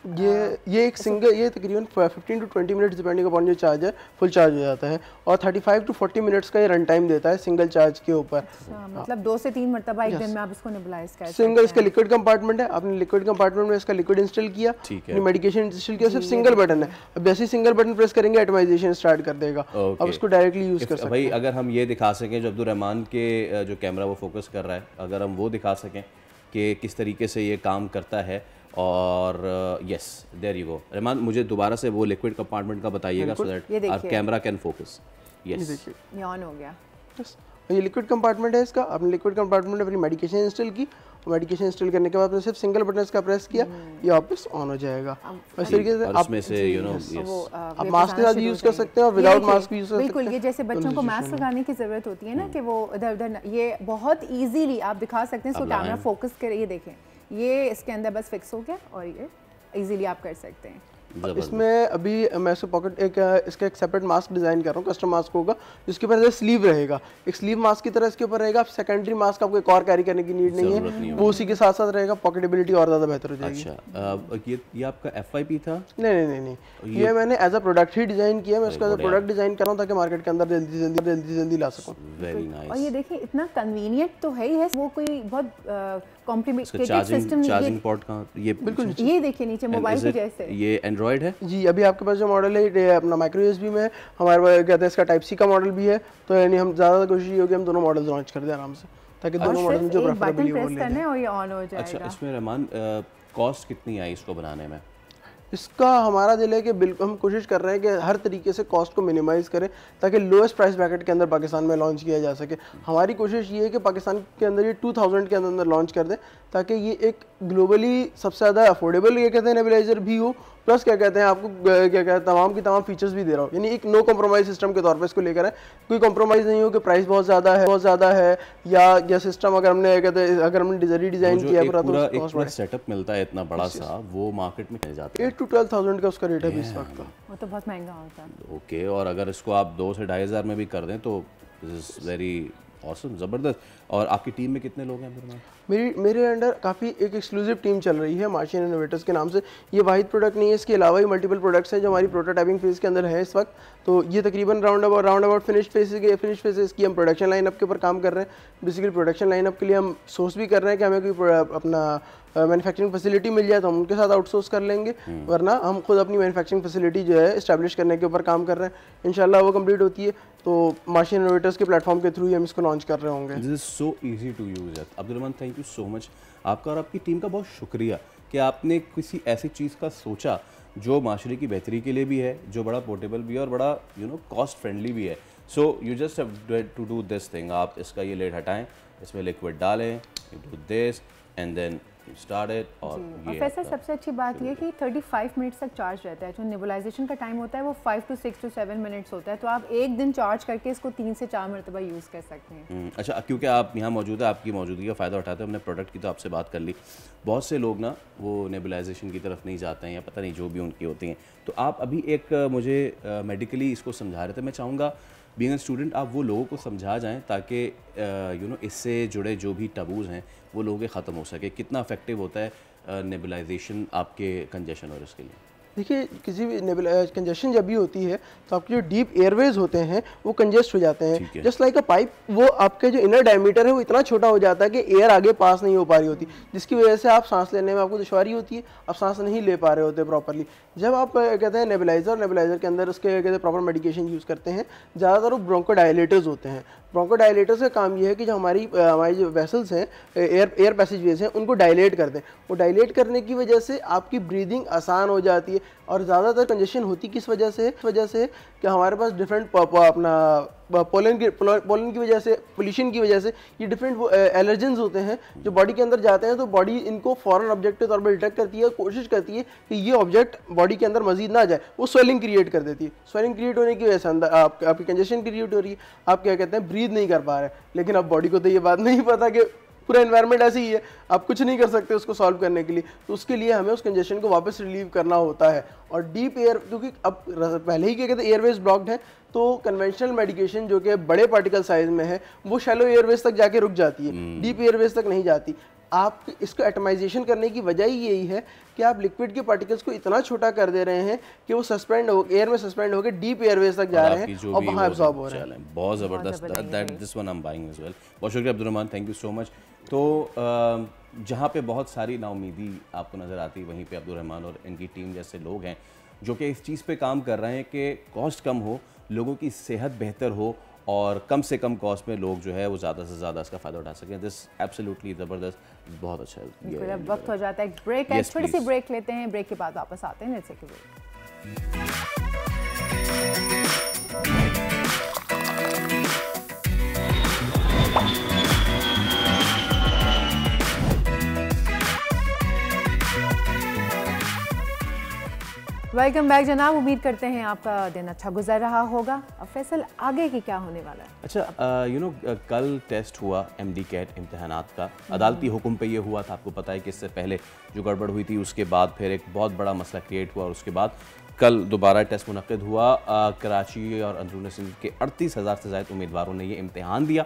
ये एक सिंगल, ये तकरीबन 15 to 20 मिनट्स डिपेंडिंग अपॉन जो चार्ज है फुल चार्ज हो जाता है, और 35 to 40 मिनट्स का ये रन टाइम देता है सिंगल चार्ज के ऊपर। मतलब 2 से 3 मरतबा एक दिन में आप इसको नेबुलाइज कर सकते हैं। सिंगल इसका लिक्विड कंपार्टमेंट है, आपने लिक्विड कंपार्टमेंट में इसका लिक्विड इंस्टॉल किया, मेडिकेशन इंस्टॉल किया, सिर्फ सिंगल बटन है। अब जैसे ही सिंगल बटन प्रेस करेंगे एटमाइजेशन स्टार्ट कर देगा, अब उसको डायरेक्टली यूज़ कर सकते हैं। भाई अगर हम ये दिखा सकें, जो अब्दुल रहमान के जो कैमरा वो फोकस कर रहा है, अगर हम वो दिखा सकें कि किस तरीके से ये काम करता है, और yes there you go. Rahman मुझे दोबारा से वो लिक्विड कंपार्टमेंट का बताइएगा so that our camera can focus. Yes, ये ऑन हो गया। ये लिक्विड कंपार्टमेंट है इसका। आपने लिक्विड कंपार्टमेंट में अपनी मेडिकेशन इंस्टॉल की, मेडिकेशन इंस्टॉल करने के बाद आपने सिर्फ सिंगल बटन इसका प्रेस किया, ये वापस ऑन हो जाएगा। इस तरीके से आप इसमें से आप मास्क के साथ यूज़ कर सकते हैं और विदाउट मास्क भी यूज़ कर सकते हैं। बिल्कुल, ये जैसे बच्चों को मास्क लगाने की ज़रूरत होती है ना कि वो इधर उधर, ये बहुत ईजीली आप दिखा सकते हैं। इसको कैमरा फोकस करे, ये देखें, ये इसके अंदर बस फिक्स हो गया और ये इजीली आप कर सकते हैं। इसमें अभी मैं इसको पॉकेट इसका एक सेपरेट मास्क डिज़ाइन कर रहा हूँ, कस्टम मास्क होगा जिसके ऊपर स्लीव रहेगा, एक स्लीव मास्क की तरह इसके ऊपर रहेगा। सेकेंडरी मास्क आपको एक और कैरी करने की नीड नहीं है, वो उसी के साथ साथ रहेगा, पॉकेटेबिलिटी और ज़्यादा बेहतर हो जाएगी। अच्छा, ये आपका FYP था? नहीं, ये मैंने एज अ प्रोडक्ट ही डिज़ाइन किया। मैं इसको एज अ प्रोडक्ट डिज़ाइन कर रहा हूँ ताकि मार्केट के अंदर जल्दी ला सकूँ। Very nice. और ये देखिए इतना कन्वीनियंट तो है ही है, वो कोई बहुत कॉम्प्लिकेटेड सिस्टम चार्जिंग पोर्ट का ये बिल्कुल, ये देखिए नीचे मोबाइल के जैसे। ये एंड्रॉइड है जी। अभी आपके पास जो मॉडल है अपना माइक्रो USB में, हमारे पास कहते हैं इसका टाइप C का मॉडल भी है, तो यानी हम ज़्यादा कोशिश ये होगी हम दोनों मॉडल्स लॉन्च कर दें आराम से, ताकि दोनों मॉडल जो प्रेफरेबल है वो ले लें और ये ऑन हो जाएगा। अच्छा, इसमें रहमान कॉस्ट कितनी आई इसको बनाने में? इसका हमारा दिल है कि बिल्कुल हम कोशिश कर रहे हैं कि हर तरीके से कॉस्ट को मिनिमाइज़ करें ताकि लोएस्ट प्राइस ब्रैकेट के अंदर पाकिस्तान में लॉन्च किया जा सके। हमारी कोशिश ये है कि पाकिस्तान के अंदर ये 2000 के अंदर लॉन्च कर दें ताकि ये एक ग्लोबली सबसे ज़्यादा अफोर्डेबल ये कहते हैं नेबुलाइजर भी हो, प्लस क्या कहते हैं आपको क्या कहते हैं तमाम की तमाम फीचर्स भी दे रहा हो, यानी एक नो कॉम्प्रोमाइज़ सिस्टम के तौर पे इसको लेकर है। कोई कॉम्प्रोमाइज़ नहीं हो कि प्राइस बहुत ज़्यादा है या सिस्टम अगर हमने कहते हैं अगर हमने डिज़ाइन किया पूरा सेटअप मिलता है इतना बड़ा सा, वो मार्केट में मिल जाता है 8 to 12,000 का उसका रेट है इस वक्त का। वो तो बहुत महंगा होता है। ओके, और अगर इसको आप 2 से 2,500 में भी कर दें तो दिस इज वेरी ऑसम, ज़बरदस्त। और आपकी टीम में कितने लोग हैं अब्दुर्रहमान? मेरे अंडर काफ़ी एक एक्सक्लूसिव टीम चल रही है मार्शियन इनोवेटर्स के नाम से। ये वाहिद प्रोडक्ट नहीं है, इसके अलावा ही मल्टीपल प्रोडक्ट्स हैं जो हमारी प्रोटोटाइपिंग फेज़ के अंदर है इस वक्त। तो ये तकरीबन राउंड अबाउट फिनिश फेजेस की हम प्रोडक्शन लाइनअप के ऊपर काम कर रहे हैं। बेसिकली प्रोडक्शन लाइनअप के लिए हम सोर्स भी कर रहे हैं कि हमें कोई अपना मैन्युफैक्चरिंग फैसिलिटी मिल जाए तो हम उनके साथ आउटसोर्स कर लेंगे, वरना हम खुद अपनी मैन्युफैक्चरिंग फैसिलिटी जो है इस्टेब्लिश करने के ऊपर काम कर रहे हैं। इंशाल्लाह वो कंप्लीट होती है तो मार्शियन इनोवेटर्स के प्लेटफॉर्म के थ्रू ही हम इसको लॉन्च कर रहे होंगे। This is so easy to use. Abdurrahman, thank you so much आपका और आपकी टीम का बहुत शुक्रिया कि आपने किसी ऐसी चीज़ का सोचा जो माशरे की बेहतरी के लिए भी है, जो बड़ा पोर्टेबल भी है और बड़ा कॉस्ट फ्रेंडली भी है। So you just have to do this thing. आप इसका ये लेड हटाएं, इसमें लिक्विड डालें, you do this and then you start it. और प्रोफेसर सबसे अच्छी बात ये कि 35 मिनट्स तक चार्ज रहता है। जो नेबुलाइजेशन का टाइम होता है वो 5 to 6 to 7 मिनट्स होता है, तो आप एक दिन चार्ज करके इसको 3 से 4 मरतबा यूज़ कर सकते हैं। अच्छा, क्योंकि आप यहाँ मौजूद है, आपकी मौजूदगी का फ़ायदा उठाते हैं। हमने प्रोडक्ट की तो आपसे बात कर ली। बहुत से लोग ना वो नेबुलाइजेशन की तरफ नहीं जाते हैं या पता नहीं जो भी उनकी होती हैं। तो आप अभी एक मुझे मेडिकली इसको समझा रहे थे। मैं चाहूँगा बीइंग अ स्टूडेंट आप वो लोगों को समझा जाएं ताकि इससे जुड़े जो भी टबूज़ हैं वो लोगों के ख़त्म हो सके। कितना इफेक्टिव होता है नेबुलाइजेशन आपके कंजेशन और इसके लिए? देखिए, किसी भी कंजेशन जब भी होती है तो आपके जो डीप एयरवेज होते हैं वो कंजेस्ट हो जाते हैं। जस्ट लाइक अ पाइप, वो आपके जो इनर डायमीटर है वो इतना छोटा हो जाता है कि एयर आगे पास नहीं हो पा रही होती, जिसकी वजह से आप सांस लेने में आपको दुश्वारी होती है, आप सांस नहीं ले पा रहे होते प्रॉपरली। जब आप कहते हैं नेबुलाइजर के अंदर उसके कहते हैं प्रॉपर मेडिकेशन यूज़ करते हैं, ज़्यादातर वो ब्रोंकोडायलेटर्स होते हैं। ब्रोंकोडायलेटर्स का काम ये है कि जो हमारी जो वेसल्स हैं, एयर पैसेजवेज हैं, उनको डायलेट कर दें। वो डायलेट करने की वजह से आपकी ब्रीदिंग आसान हो जाती है। और ज़्यादातर कंजेशन होती किस वजह से कि हमारे पास डिफरेंट अपना पोलन की वजह से, पोल्यूशन की वजह से ये डिफरेंट वो एलर्जेंस होते हैं जो बॉडी के अंदर जाते हैं। तो बॉडी इनको फॉरेन ऑब्जेक्ट के तौर पर डिटेक्ट करती है, कोशिश करती है कि ये ऑब्जेक्ट बॉडी के अंदर मजीद ना जाए, वो स्वेलिंग क्रिएट कर देती है। स्वेलिंग क्रिएट होने की वजह से अंदर आपकी कंजेशन क्रिएट हो रही है, आप क्या कहते हैं ब्रीथ नहीं कर पा रहे। लेकिन अब बॉडी को तो ये बात नहीं पता कि पूरा एनवायरनमेंट ऐसी ही है, आप कुछ नहीं कर सकते उसको सॉल्व करने के लिए। तो उसके लिए हमें उस कंजेशन को वापस रिलीव करना होता है। और डीप एयर, क्योंकि अब पहले ही क्या कहते हैं एयरवेज ब्लॉक्ड है, तो कन्वेंशनल मेडिकेशन जो कि बड़े पार्टिकल साइज में है वो शैलो एयरवेज तक जाके रुक जाती है, डीप एयरवेज तक नहीं जाती। आप इसको एटमाइजेशन करने की वजह ही यही है कि आप लिक्विड के पार्टिकल्स को इतना छोटा कर दे रहे हैं कि वो सस्पेंड हो एयर में सस्पेंड होकर डीप एयरवेज तक जा रहे हैं और वहाँ एब्जॉर्ब हो रहे हैं। बहुत ज़बरदस्त, that this one I am buying as well. बहुत शुक्रिया Abdurrahman, thank you so much. तो जहाँ पे बहुत सारी नाउमीदी आपको नज़र आती है, वहीं पे अब्दुर्रहमान और इनकी टीम जैसे लोग हैं जो कि इस चीज़ पे काम कर रहे हैं कि कॉस्ट कम हो, लोगों की सेहत बेहतर हो और कम से कम कॉस्ट में लोग जो है वो ज़्यादा से ज़्यादा इसका फ़ायदा उठा सकें। दिस एब्सोल्युटली ज़बरदस्त, बहुत अच्छा है। अब वक्त हो जाता है एक ब्रेक का, छोटी सी ब्रेक लेते हैं, ब्रेक के बाद वापस आते हैं। Let's take a break. Welcome back जनाब, उम्मीद करते हैं आपका दिन अच्छा गुजर रहा होगा। अब फैसल, आगे की क्या होने वाला है? अच्छा, कल टेस्ट हुआ MD कैट इम्तहानात का, अदालती हुक्म पे ये हुआ था। आपको पता है कि इससे पहले जो गड़बड़ हुई थी उसके बाद फिर एक बहुत बड़ा मसला क्रिएट हुआ और उसके बाद कल दोबारा टेस्ट मुनक्किद हुआ। कराची और अंदरून सिंध के 38,000 से ज़्यादा उम्मीदवारों ने ये इम्तहान दिया।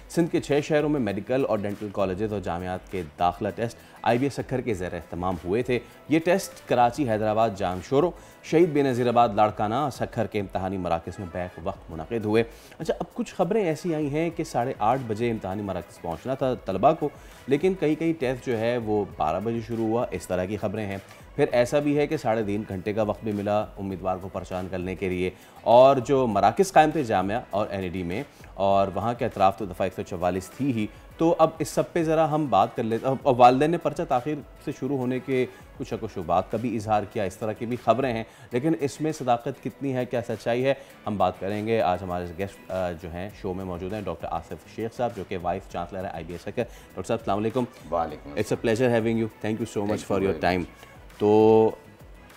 सिंध के 6 शहरों में मेडिकल और डेंटल कॉलेजेस और जामियात के दाखिला टेस्ट IBS सक्खर के ज़ेर एहतमाम हुए थे। ये टेस्ट कराची, हैदराबाद, जामशोरो, शहीद बेनज़ीराबाद, लाड़काना, सक्खर के इम्तहानी मराकज़ में बैक वक्त मुनक़िद हुए। अच्छा, अब कुछ ख़बरें ऐसी आई हैं कि 8:30 बजे इम्तहानी मराकज़ पहुँचना था तलबा को, लेकिन कई टेस्ट जो है वो 12 बजे शुरू हुआ, इस तरह की ख़बरें हैं। फिर ऐसा भी है कि 3.5 घंटे का वक्त भी मिला उम्मीदवार को परेशान करने के लिए। और जो मराकज़ कायम थे जामिया और NAD में, और वहाँ के अतराफ़ तो दफ़ा 144 थी ही। तो अब इस सब पे ज़रा हम बात कर लेते हैं। वालिदैन ने पर्चा ताख़ीर से शुरू होने के कुछ शक व शुबात का भी इजहार किया, इस तरह की भी ख़बरें हैं, लेकिन इसमें सदाकत कितनी है, क्या सच्चाई है, हम बात करेंगे। आज हमारे गेस्ट जो हैं शो में मौजूद हैं डॉक्टर आसिफ शेख साहब, जो कि वाइस चांसलर है IBS सक्खर। डॉक्टर साहब, अस्सलाम वालेकुम। वालेकुम। It's a pleasure having you, thank you so much for your time. तो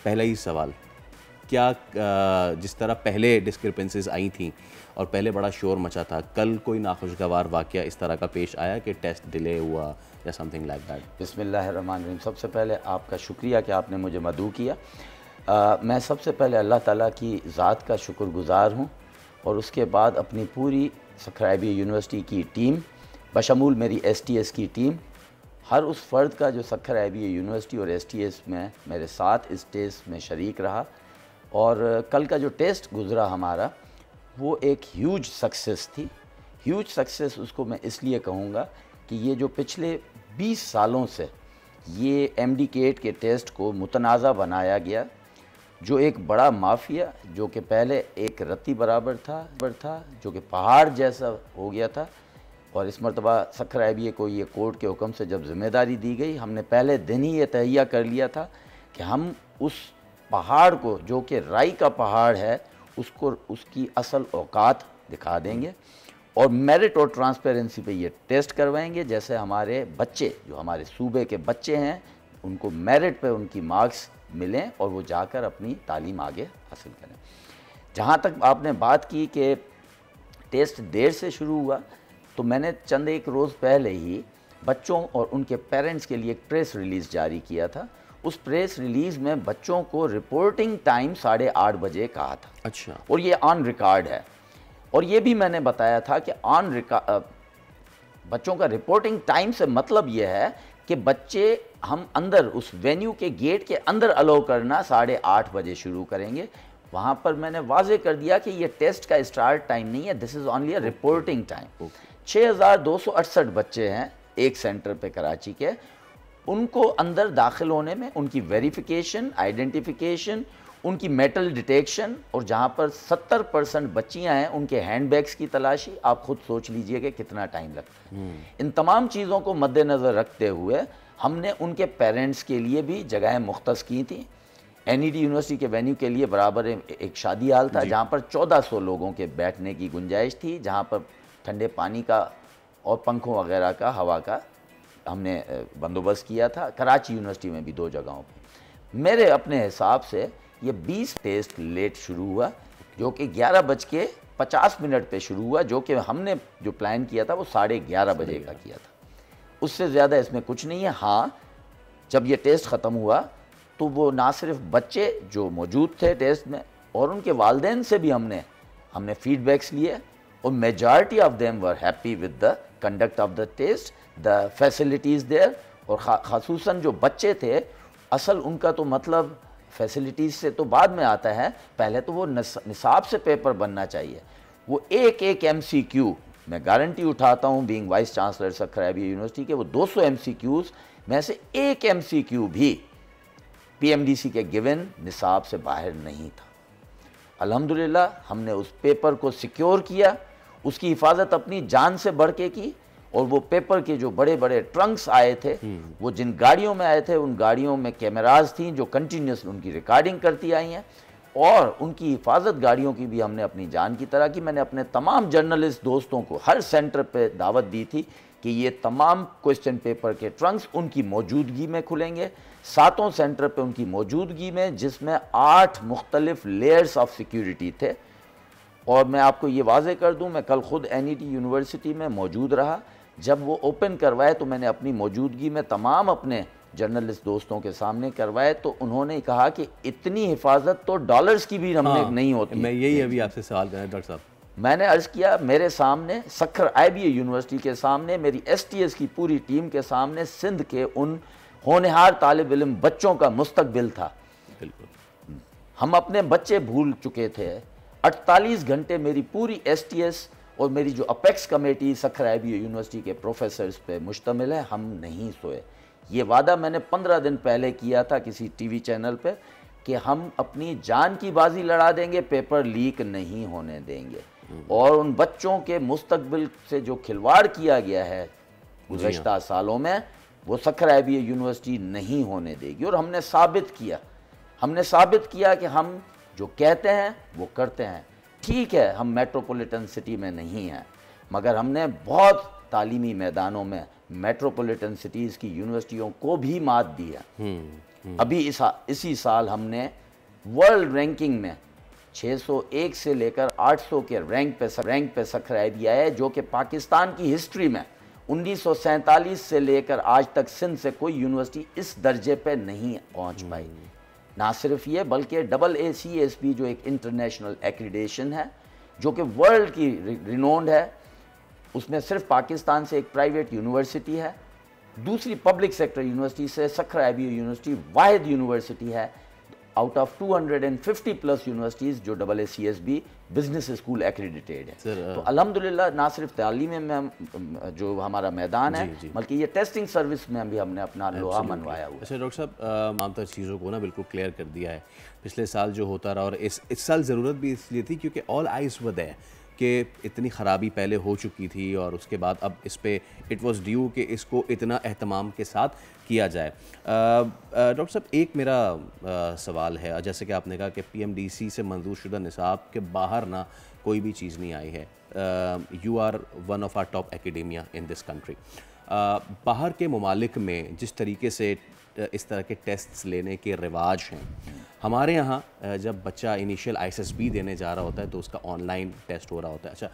पहला ही सवाल, क्या जिस तरह पहले डिस्क्रिपेंसीज आई थी और पहले बड़ा शोर मचा था, कल कोई नाखुशगवार वाक़या इस तरह का पेश आया कि टेस्ट डिले हुआ या समथिंग लाइक दैट? बिस्मिल्लाहिर्रहमानिर्रहीम। सबसे पहले आपका शुक्रिया कि आपने मुझे मदऊ किया। मैं सबसे पहले अल्लाह ताला की ज़ात का शुक्रगुज़ार हूँ और उसके बाद अपनी पूरी सखर IBA यूनिवर्सिटी की टीम बशमूल मेरी STS की टीम, हर उस फ़र्द का जो सखर IBA यूनिवर्सिटी और STS में मेरे साथ इस टेस्ट में शरीक रहा। और कल का जो टेस्ट गुज़रा हमारा वो एक ह्यूज सक्सेस थी। ह्यूज सक्सेस उसको मैं इसलिए कहूँगा कि ये जो पिछले 20 सालों से ये MD-CAT के टेस्ट को मुतनाज़ा बनाया गया, जो एक बड़ा माफिया जो कि पहले एक रत्ती बराबर था जो कि पहाड़ जैसा हो गया था, और इस मरतबा सखर IBA को ये कोर्ट के हुक्म से जब ज़िम्मेदारी दी गई, हमने पहले दिन ही ये तहैया कर लिया था कि हम उस पहाड़ को जो कि राई का पहाड़ है उसको उसकी असल औकात दिखा देंगे और मेरिट और ट्रांसपेरेंसी पे ये टेस्ट करवाएंगे। जैसे हमारे बच्चे जो हमारे सूबे के बच्चे हैं उनको मेरिट पे उनकी मार्क्स मिलें और वो जाकर अपनी तालीम आगे हासिल करें। जहाँ तक आपने बात की कि टेस्ट देर से शुरू हुआ, तो मैंने चंद एक रोज़ पहले ही बच्चों और उनके पेरेंट्स के लिए एक प्रेस रिलीज़ जारी किया था। उस प्रेस रिलीज़ में बच्चों को रिपोर्टिंग टाइम 8:30 बजे कहा था। अच्छा। और ये ऑन रिकॉर्ड है। और ये भी मैंने बताया था कि बच्चों का रिपोर्टिंग टाइम से मतलब ये है कि बच्चे हम अंदर उस वेन्यू के गेट के अंदर अलाउ करना 8:30 बजे शुरू करेंगे। वहाँ पर मैंने वाजे कर दिया कि ये टेस्ट का स्टार्ट टाइम नहीं है, this is only a reporting time. 6268 बच्चे हैं एक सेंटर पे कराची के, उनको अंदर दाखिल होने में उनकी वेरिफिकेशन, आइडेंटिफिकेशन, उनकी मेटल डिटेक्शन और जहाँ पर 70% बच्चियाँ हैं उनके हैंडबैग्स की तलाशी, आप खुद सोच लीजिए कि कितना टाइम लगता है। इन तमाम चीज़ों को मद्देनज़र रखते हुए हमने उनके पेरेंट्स के लिए भी जगहें मुख्तस की थी। NED यूनिवर्सिटी के वेन्यू के लिए बराबर एक शादी हाल था जहाँ पर 1400 लोगों के बैठने की गुंजाइश थी, जहाँ पर ठंडे पानी का और पंखों वगैरह का, हवा का हमने बंदोबस्त किया था। कराची यूनिवर्सिटी में भी 2 जगहों पर। मेरे अपने हिसाब से ये 20 टेस्ट लेट शुरू हुआ, जो कि 11:50 पे शुरू हुआ, जो कि हमने जो प्लान किया था वो 11:30 बजे का किया था। उससे ज़्यादा इसमें कुछ नहीं है। हाँ, जब ये टेस्ट ख़त्म हुआ तो वो ना सिर्फ बच्चे जो मौजूद थे टेस्ट में और उनके वालिदैन से भी हमने फीडबैक्स लिए और majority of them were happy with the conduct of the test, the facilities there. और ख़ासूसन जो बच्चे थे, असल उनका तो मतलब फैसिलिटीज़ से तो बाद में आता है, पहले तो वो निसाब से पेपर बनना चाहिए। वो एक MCQ, मैं गारंटी उठाता हूँ being vice chancellor Sukkur IBA university के, वो 200 MCQs में से एक MCQ भी PMDC के गिवन निसाब से बाहर नहीं था। अल्हम्दुलिल्लाह हमने उस पेपर को सिक्योर किया, उसकी हिफाजत अपनी जान से बढ़ के की। और वो पेपर के जो बड़े बड़े ट्रंक्स आए थे, वो जिन गाड़ियों में आए थे उन गाड़ियों में कैमराज थी जो कंटिन्यूस उनकी रिकॉर्डिंग करती आई हैं, और उनकी हिफाजत गाड़ियों की भी हमने अपनी जान की तरह की। मैंने अपने तमाम जर्नलिस्ट दोस्तों को हर सेंटर पे दावत दी थी कि ये तमाम क्वेश्चन पेपर के ट्रंक्स उनकी मौजूदगी में खुलेंगे, 7 सेंटर पे उनकी मौजूदगी में, जिसमें 8 मुख्तलिफ लेयर्स ऑफ सिक्योरिटी थे। और मैं आपको ये वाजे कर दूं, मैं कल ख़ुद NED यूनिवर्सिटी में मौजूद रहा। जब वो ओपन करवाए तो मैंने अपनी मौजूदगी में तमाम अपने जर्नलिस्ट दोस्तों के सामने करवाए, तो उन्होंने कहा कि इतनी हिफाजत तो डॉलर्स की भी हमने नहीं होती। मैं यही अभी आपसे सवाल कर रहा डॉक्टर साहब। मैंने अर्ज़ किया, मेरे सामने सखर IBA यूनिवर्सिटी के सामने, मेरी STS की पूरी टीम के सामने सिंध के उन होनहार तालिब इल्म बच्चों का मुस्तकबिल था। बिल्कुल, हम अपने बच्चे भूल चुके थे। 48 घंटे मेरी पूरी STS और मेरी जो apex committee Sukkur IBA university के प्रोफेसर्स पे मुश्तमिल है, हम नहीं सोए। ये वादा मैंने 15 दिन पहले किया था किसी TV चैनल पे कि हम अपनी जान की बाजी लड़ा देंगे, पेपर लीक नहीं होने देंगे। और उन बच्चों के मुस्तकबिल से जो खिलवाड़ किया गया है गुज़श्ता सालों में, वो सखर IBA यूनिवर्सिटी नहीं होने देगी। और हमने साबित किया कि हम जो कहते हैं वो करते हैं। ठीक है, हम मेट्रोपॉलिटन सिटी में नहीं हैं, मगर हमने बहुत तालीमी मैदानों में मेट्रोपॉलिटन सिटीज़ की यूनिवर्सिटियों को भी मात दी है। अभी इसी साल हमने वर्ल्ड रैंकिंग में 601 से लेकर 800 के रैंक पे सखर IBA है, जो कि पाकिस्तान की हिस्ट्री में 1947 से लेकर आज तक सिंध से कोई यूनिवर्सिटी इस दर्जे पे नहीं पहुंच पाई। ना सिर्फ ये, बल्कि AACSB जो एक इंटरनेशनल एक्रीडेशन है, जो कि वर्ल्ड की रिनोन्ड है, उसमें सिर्फ पाकिस्तान से एक प्राइवेट यूनिवर्सिटी है, दूसरी पब्लिक सेक्टर यूनिवर्सिटी से सखर IBU यूनिवर्सिटी वाहिद यूनिवर्सिटी है आउट ऑफ 250 प्लस यूनिवर्सिटीज़ जो AACSB बिजनेस स्कूल एक्रेडिटेड है। तो अल्हम्दुलिल्लाह ना सिर्फ तालीम में जो हमारा मैदान है बल्कि ये टेस्टिंग सर्विस में भी हमने अपना लोहा मनवाया हुआ है। अच्छा डॉक्टर साहब, आमतौर चीज़ों को ना बिल्कुल क्लियर कर दिया है। पिछले साल जो होता रहा और इस साल ज़रूरत भी इसलिए थी क्योंकि ऑल आइज वर देयर कि इतनी ख़राबी पहले हो चुकी थी और उसके बाद अब इस पे इट वाज ड्यू कि इसको इतना एहतमाम के साथ किया जाए। डॉक्टर साहब, एक मेरा सवाल है, जैसे कि आपने कहा कि PMDC से मंजूर शुदा निसाब के बाहर ना कोई भी चीज़ नहीं आई है। You are one of our top academia in this country. बाहर के ममालिक में जिस तरीके से इस तरह के टेस्ट्स लेने के रिवाज हैं, हमारे यहाँ जब बच्चा इनिशियल ISSB देने जा रहा होता है तो उसका ऑनलाइन टेस्ट हो रहा होता है। अच्छा,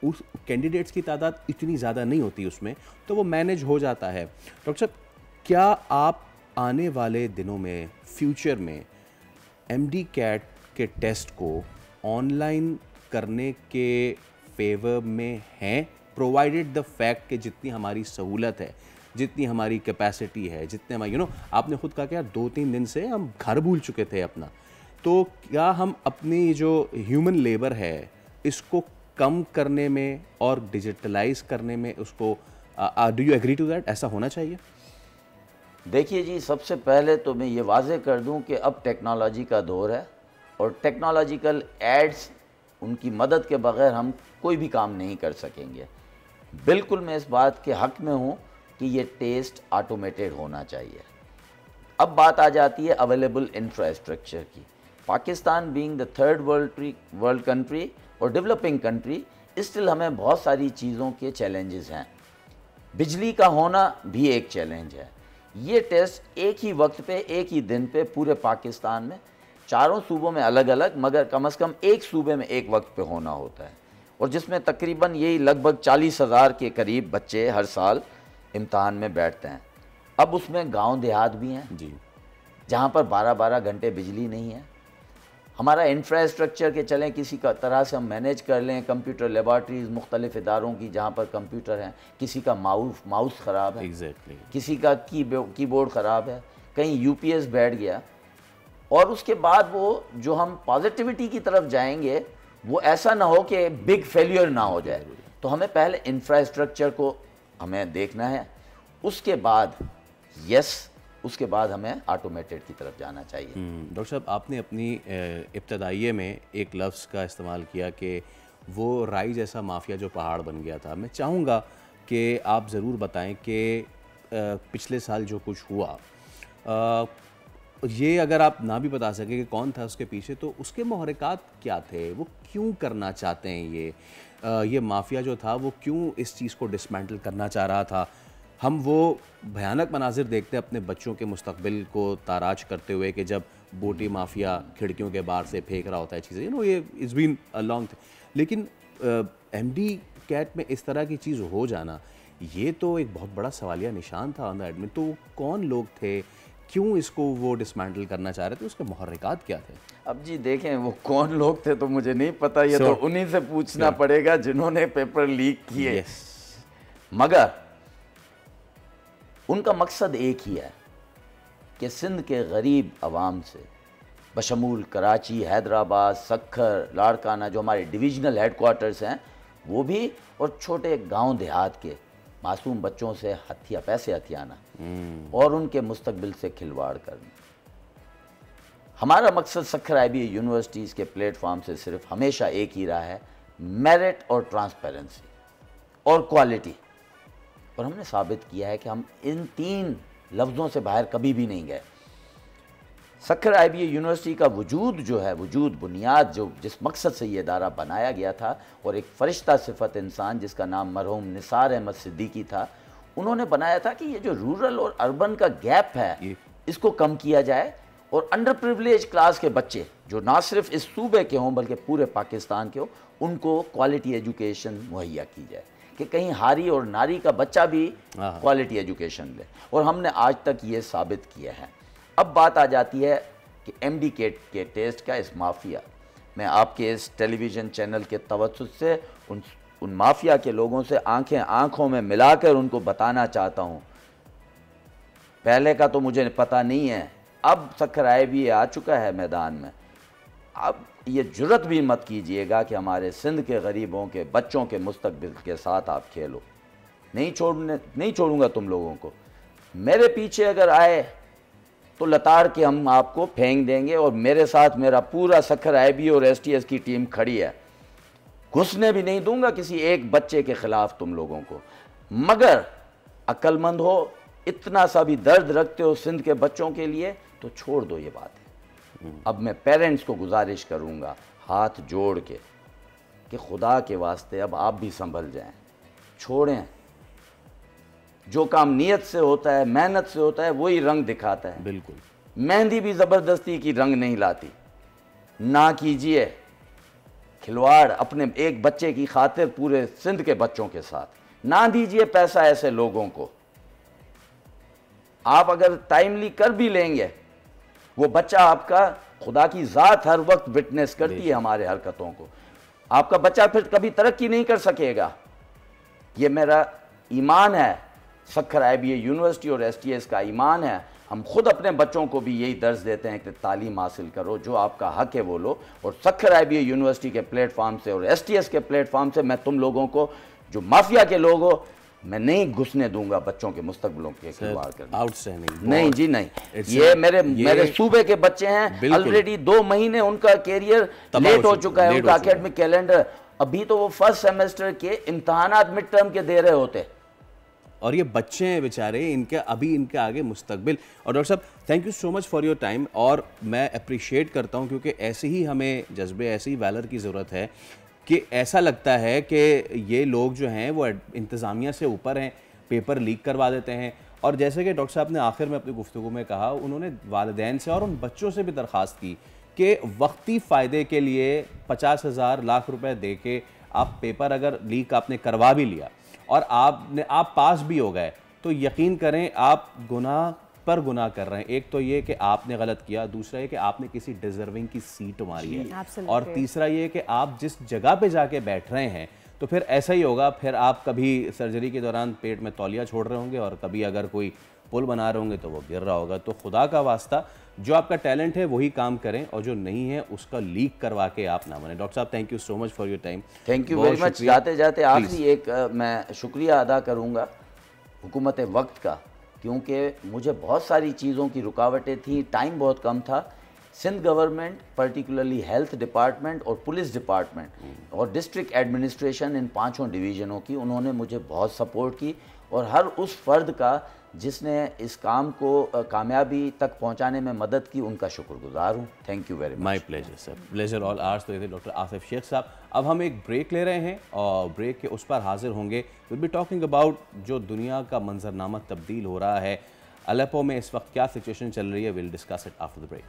उस कैंडिडेट्स की तादाद इतनी ज़्यादा नहीं होती उसमें, तो वो मैनेज हो जाता है। डॉक्टर साहब, क्या आप आने वाले दिनों में फ्यूचर में MD CAT के टेस्ट को ऑनलाइन करने के फेवर में हैं, प्रोवाइडेड द फैक्ट कि जितनी हमारी सहूलत है, जितनी हमारी कैपेसिटी है, जितने हमारी आपने खुद कहा कि यार 2-3 दिन से हम घर भूल चुके थे अपना, तो क्या हम अपनी जो ह्यूमन लेबर है इसको कम करने में और डिजिटलाइज करने में उसको do you agree to that, ऐसा होना चाहिए? देखिए जी, सबसे पहले तो मैं ये वाज़े कर दूं कि अब टेक्नोलॉजी का दौर है और टेक्नोलॉजिकल एड्स उनकी मदद के बगैर हम कोई भी काम नहीं कर सकेंगे। बिल्कुल मैं इस बात के हक़ में हूँ कि ये टेस्ट ऑटोमेटेड होना चाहिए। अब बात आ जाती है अवेलेबल इंफ्रास्ट्रक्चर की। Pakistan being the third world country और डेवलपिंग कंट्री, स्टिल हमें बहुत सारी चीज़ों के चैलेंजेस हैं। बिजली का होना भी एक चैलेंज है। ये टेस्ट एक ही वक्त पे, एक ही दिन पे पूरे पाकिस्तान में 4 सूबों में अलग अलग, मगर कम से कम एक सूबे में एक वक्त पे होना होता है, और जिसमें तकरीबन यही लगभग 40,000 के करीब बच्चे हर साल इम्तहान में बैठते हैं। अब उसमें गांव देहात भी हैं जी, जहां पर 12-12 घंटे बिजली नहीं है। हमारा इंफ्रास्ट्रक्चर के चलें किसी का तरह से हम मैनेज कर लें, कंप्यूटर लेबॉर्ट्रीज़ मुख्तलिफ इदारों की जहाँ पर कंप्यूटर हैं, किसी का माउस ख़राब है, किसी का कीबोर्ड ख़राब है, कहीं UPS बैठ गया, और उसके बाद वो जो हम पॉजिटिविटी की तरफ जाएंगे वो ऐसा ना हो कि बिग फेलियर ना हो जाए। तो हमें पहले इंफ्रास्ट्रक्चर को हमें देखना है, उसके बाद उसके बाद हमें ऑटोमेटेड की तरफ जाना चाहिए। डॉक्टर साहब, आपने अपनी इब्तदाइये में एक लफ्ज़ का इस्तेमाल किया कि वो राई जैसा माफिया जो पहाड़ बन गया था। मैं चाहूँगा कि आप ज़रूर बताएं कि पिछले साल जो कुछ हुआ, ये अगर आप ना भी बता सकें कि कौन था उसके पीछे, तो उसके मुहर्रिकात क्या थे, वो क्यों करना चाहते हैं ये माफिया जो था वो क्यों इस चीज़ को डिसमेंटल करना चाह रहा था। हम वो भयानक मनाजिर देखते हैं अपने बच्चों के मुस्तकबिल को ताराज करते हुए कि जब बोटी माफिया खिड़कियों के बाहर से फेंक रहा होता है चीज़ें, ये इट्स बीन अ लॉन्ग, लेकिन MD CAT में इस तरह की चीज़ हो जाना, ये तो एक बहुत बड़ा सवालिया निशान था ऑन द एडमिट। तो कौन लोग थे, क्यों इसको वो डिसमेंटल करना चाह रहे थे, उसके मुहर्रिकात क्या थे? अब जी देखें, वो कौन लोग थे तो मुझे नहीं पता, ये तो उन्हीं से पूछना पड़ेगा जिन्होंने पेपर लीक किए। मगर उनका मकसद एक ही है कि सिंध के गरीब आवाम से बशमूल कराची, हैदराबाद, सखर, लाड़काना जो हमारे डिविजनल हेडक्वार्टर्स हैं वो भी, और छोटे गांव देहात के मासूम बच्चों से पैसे हथियाना और उनके मुस्तकबिल से खिलवाड़ करना। हमारा मकसद सखर IBA यूनिवर्सिटीज़ के प्लेटफॉर्म से सिर्फ हमेशा एक ही रहा है, मेरिट और ट्रांसपेरेंसी और क्वालिटी, और हमने साबित किया है कि हम इन 3 लफ्ज़ों से बाहर कभी भी नहीं गए। सखर IBA यूनिवर्सिटी का वजूद जो है, बुनियाद जो जिस मकसद से ये इदारा बनाया गया था, और एक फ़रिश्ता सिफत इंसान जिसका नाम मरहूम निसार अहमद सिद्दीकी था, उन्होंने बनाया था कि ये जो रूरल और अर्बन का गैप है इसको कम किया जाए, और अंडर प्रिविलेज क्लास के बच्चे जो ना सिर्फ इस सूबे के हों बल्कि पूरे पाकिस्तान के हों, उनको क्वालिटी एजुकेशन मुहैया की जाए कि कहीं हारी और नारी का बच्चा भी क्वालिटी एजुकेशन ले, और हमने आज तक ये साबित किया है। अब बात आ जाती है कि MD CAT के टेस्ट का इस माफिया, मैं आपके इस टेलीविज़न चैनल के तवज्जुह से उन उन माफिया के लोगों से आंखें आंखों में मिलाकर उनको बताना चाहता हूँ, पहले का तो मुझे पता नहीं है, अब सक्खर भी आ चुका है मैदान में। अब ये जुर्रत भी मत कीजिएगा कि हमारे सिंध के गरीबों के बच्चों के मुस्तकबिल के साथ आप खेलो। नहीं छोड़ूंगा तुम लोगों को। मेरे पीछे अगर आए तो लताड़ के हम आपको फेंक देंगे, और मेरे साथ मेरा पूरा सक्खर IB और STS की टीम खड़ी है। घुसने भी नहीं दूंगा किसी एक बच्चे के खिलाफ तुम लोगों को। मगर अक्लमंद हो, इतना सा भी दर्द रखते हो सिंध के बच्चों के लिए, तो छोड़ दो ये बात। अब मैं पेरेंट्स को गुजारिश करूंगा हाथ जोड़ के कि खुदा के वास्ते अब आप भी संभल जाएं, छोड़ें। जो काम नियत से होता है, मेहनत से होता है, वही रंग दिखाता है। बिल्कुल। मेहंदी भी ज़बरदस्ती की रंग नहीं लाती। ना कीजिए खिलवाड़ अपने एक बच्चे की खातिर पूरे सिंध के बच्चों के साथ। ना दीजिए पैसा ऐसे लोगों को। आप अगर टाइमली कर भी लेंगे, वो बच्चा आपका, खुदा की ज़ात हर वक्त विटनेस करती है हमारे हरकतों को, आपका बच्चा फिर कभी तरक्की नहीं कर सकेगा। ये मेरा ईमान है, सक्खर IBA यूनिवर्सिटी और STS का ईमान है। हम खुद अपने बच्चों को भी यही दर्ज देते हैं कि तालीम हासिल करो, जो आपका हक है वो लो। और सक्खर IBA यूनिवर्सिटी के प्लेटफॉर्म से और STS के प्लेटफॉर्म से मैं तुम लोगों को, जो माफिया के लोग हो, मैं नहीं घुसने दूंगा बच्चों के मुस्तकबिलों के खिलवाड़ करने। आउटस्टैंडिंग। नहीं जी नहीं, ये मेरे सूबे के बच्चे हैं। ऑलरेडी 2 महीने उनका कैरियर लेट हो चुका है, उनका एकेडमिक कैलेंडर। अभी तो वो फर्स्ट सेमेस्टर के इम्तहानात मिड टर्म के दे रहे होते, और ये बच्चे हैं बेचारे, इनके आगे मुस्तकबिल। और डॉक्टर साहब, thank you so much for your time. और मैं अप्रिशिएट करता हूँ, क्योंकि ऐसे ही हमें जज्बे, ऐसी ही वैलर की ज़रूरत है कि ऐसा लगता है कि ये लोग जो हैं वो इंतज़ामिया से ऊपर हैं, पेपर लीक करवा देते हैं। और जैसे कि डॉक्टर साहब ने आखिर में अपनी गुफ्तगू में कहा, उन्होंने वालिदैन से और उन बच्चों से भी दरख्वास्त की कि वक्ती फ़ायदे के लिए 50,000 लाख रुपए दे के आप पेपर अगर लीक आपने करवा भी लिया और आप पास भी हो गए, तो यकीन करें आप गुनाह पर गुनाह कर रहे हैं। एक तो ये कि आपने गलत किया, दूसरा ये कि आपने किसी डिजर्विंग की सीट मारी है, और तीसरा ये कि आप जिस जगह पे जाके बैठ रहे हैं, तो फिर ऐसा ही होगा। फिर आप कभी सर्जरी के दौरान पेट में तौलिया छोड़ रहे होंगे, और कभी अगर कोई पुल बना रहे होंगे तो वो गिर रहा होगा। तो खुदा का वास्ता, जो आपका टैलेंट है वही काम करें, और जो नहीं है उसका लीक करवा के आप ना बने। डॉक्टर साहब, thank you so much for your time. Thank you very much. जाते जाते आखिरी एक मैं शुक्रिया अदा करूँगा हुकूमत वक्त का, क्योंकि मुझे बहुत सारी चीज़ों की रुकावटें थी, टाइम बहुत कम था। Sindh government, particularly health department और पुलिस डिपार्टमेंट और डिस्ट्रिक्ट एडमिनिस्ट्रेशन, इन 5 डिवीज़नों की, उन्होंने मुझे बहुत सपोर्ट की। और हर उस फ़र्द का जिसने इस काम को कामयाबी तक पहुंचाने में मदद की, उनका शुक्रगुजार हूं। Thank you very much. My pleasure sir, pleasure all hours. तो ये थे डॉक्टर आसिफ शेख साहब। अब हम एक ब्रेक ले रहे हैं, और ब्रेक के उस पर हाजिर होंगे। विल बी टॉकिंग अबाउट जो दुनिया का मंजरनामा तब्दील हो रहा है, अलेप्पो में इस वक्त क्या सिचुएशन चल रही है। Will discuss it after the break.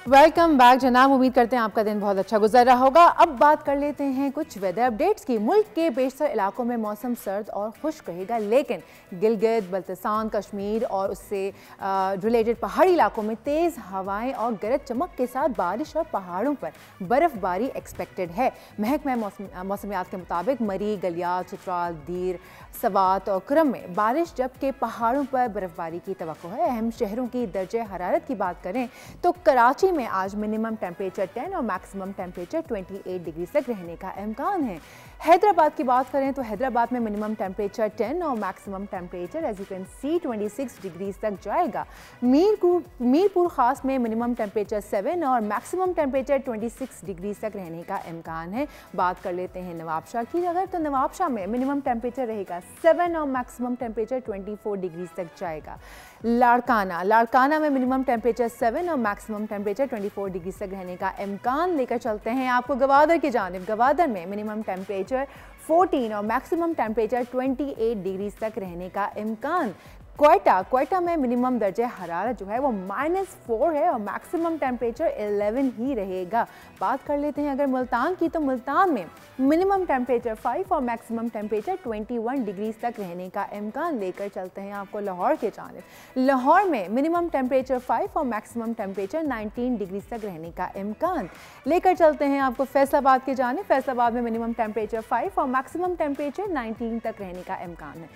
Welcome back जनाब, उम्मीद करते हैं आपका दिन बहुत अच्छा गुजर रहा होगा। अब बात कर लेते हैं कुछ वेदर अपडेट्स की। मुल्क के बेशतर इलाकों में मौसम सर्द और खुश्क रहेगा, लेकिन गिलगित, बल्तिस्तान, कश्मीर और उससे रिलेटेड पहाड़ी इलाकों में तेज़ हवाएं और गरज चमक के साथ बारिश और पहाड़ों पर बर्फ़बारी एक्सपेक्टेड है। महकमा मौसमियात के मुताबिक मरी, गलियात, चित्राल, दीर, सवात और क्रम में बारिश, जबकि पहाड़ों पर बर्फ़बारी की तवक्को है। अहम शहरों की दर्जे हरारत की बात करें तो कराची में आज मिनिमम टेम्परेचर 10 और मैक्सिमम टेम्परेचर 28 डिग्री तक रहने का इम्कान है। हैदराबाद की बात करें तो हैदराबाद में मिनिमम टेम्परेचर 10 और maximum temperature as you can see 26 degree तक जाएगा। मीरपुर खास में मिनिमम टेम्परेचर 7 और मैक्सिमम टेम्परेचर 26 डिग्री तक रहने का इम्कान है। बात कर लेते हैं नवाबशाह की, अगर तो नवाबशाह में मिनिमम टेम्परेचर रहेगा 7 और मैक्सिमम टेम्परेचर 24 डिग्री तक जाएगा। लाड़काना में मिनिमम टेम्परेचर 7 और मैक्सिमम टेम्परेचर 24 डिग्री तक रहने का इम्कान। लेकर चलते हैं आपको गवादर की जानिब। गवादर में मिनिमम टेम्परेचर 14 और मैक्सिमम टेम्परेचर 28 डिग्री तक रहने का इम्कान। क्वेटा में मिनिमम दर्जे हरारत जो है वो -4 है और मैक्सिमम टेम्परेचर 11 ही रहेगा। बात कर लेते हैं अगर मुल्तान की, तो मुल्तान में मिनिमम टेम्परेचर 5 और मैक्सिमम टेम्परेचर 21 डिग्रीज तक रहने का इम्कान। लेकर चलते हैं आपको लाहौर के जानिब। लाहौर में मिनिमम टेम्परेचर 5 और मैक्सिमम टेम्परेचर 19 डिग्रीज तक रहने का इम्कान। लेकर चलते हैं आपको फैसलाबाद के जानिब। फैसलाबाद में मिनिमम टेम्परेचर 5 और मैक्सिमम टेम्परेचर 19 तक रहने का इम्कान है।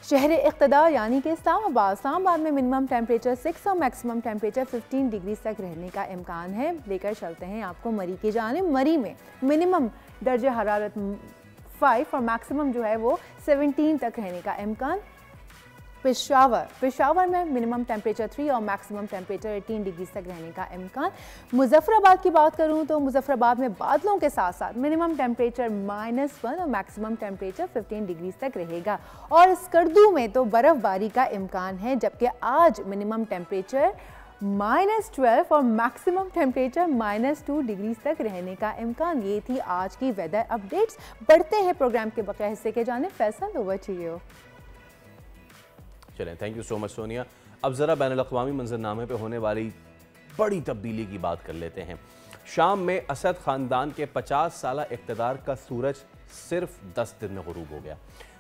शहर इक़्तिदार यानी कि इस्लामाबाद में मिनिमम टेम्परेचर 6 और मैक्सिमम टेम्परेचर 15 डिग्रीज तक रहने का इम्कान है। लेकर चलते हैं आपको मरी की जानिब। मरी में मिनिमम दर्जे हरारत 5 और मैक्सिमम जो है वो 17 तक रहने का इम्कान। पेशावर में मिनिमम टेम्परेचर 3 और मैक्सिमम टेम्परेचर 18 डिग्रीज तक रहने का इम्कान। मुजफ्फराबाद की बात करूं तो मुजफ्फराबाद में बादलों के साथ साथ मिनिमम टेम्परेचर -1 और मैक्सिमम टेम्परेचर 15 डिग्रीज तक रहेगा। और स्कर्दू में तो बर्फ़बारी का इम्कान है, जबकि आज मिनिमम टेम्परेचर -12 और मैक्सिमम टेम्परेचर -2 डिग्रीज तक रहने का इम्कान। ये थी आज की वेदर अपडेट्स। बढ़ते हैं प्रोग्राम के बकाया हिस्से के जानिब। Faisal, over to you. चलें, thank you so much Sonia. अब ज़रा बैनुल-अक़वामी मंजरनामे पे होने वाली बड़ी तब्दीली की बात कर लेते हैं। शाम में असद ख़ानदान के 50 साला इक़्तिदार का सूरज सिर्फ 10 दिन में ग़ुरूब हो गया।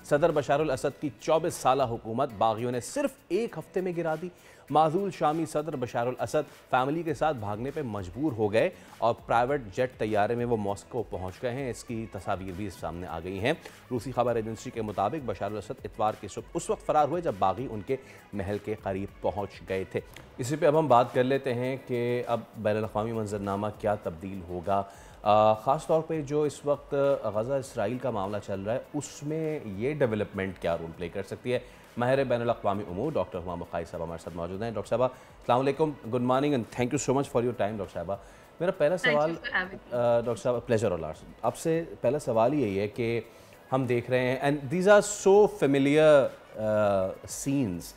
सदर बशारुल असद की 24 साला हुकूमत बागियों ने सिर्फ एक हफ्ते में गिरा दी। माजूल शामी सदर बशारुल असद फैमिली के साथ भागने पे मजबूर हो गए और प्राइवेट जेट तैयारे में वो मॉस्को पहुंच गए हैं। इसकी तस्वीर भी सामने आ गई हैं। रूसी खबर एजेंसी के मुताबिक बशारुल असद इतवार की सुबह उस वक्त फ़रार हुए जब बागी उनके महल के करीब पहुंच गए थे। इसी पे अब हम बात कर लेते हैं कि अब बैनुल-अक़वामी मंजरनामा क्या तब्दील होगा। ख़ास तौर पे जो इस वक्त गज़ा इसराइल का मामला चल रहा है उसमें ये डेवलपमेंट क्या रोल प्ले कर सकती है। माहिर बैनुल-अक़वामी उमूर डॉक्टर हुमा बुखारी साहब हमारे साथ मौजूद हैं। डॉक्टर साहब अस्सलाम वालेकुम, good morning and thank you so much for your time. Doctor साहब, मेरा पहला सवाल डॉक्टर साहब, प्लेजर और आपसे पहला सवाल यही है कि हम देख रहे हैं and these are so familiar scenes,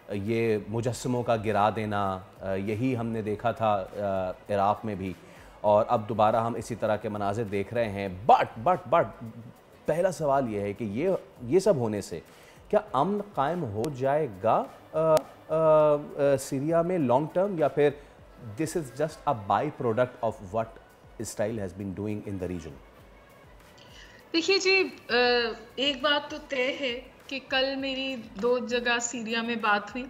ये मुजस्समों का गिरा देना, यही हमने देखा था इराक़ में भी और अब दोबारा हम इसी तरह के मनाजिर देख रहे हैं। बट पहला सवाल ये है कि ये सब होने से क्या अमन कायम हो जाएगा सीरिया में लॉन्ग टर्म, या फिर this is just a byproduct of what Israel has been doing in the region? देखिए जी, एक बात तो तय है कि कल मेरी 2 जगह सीरिया में बात हुई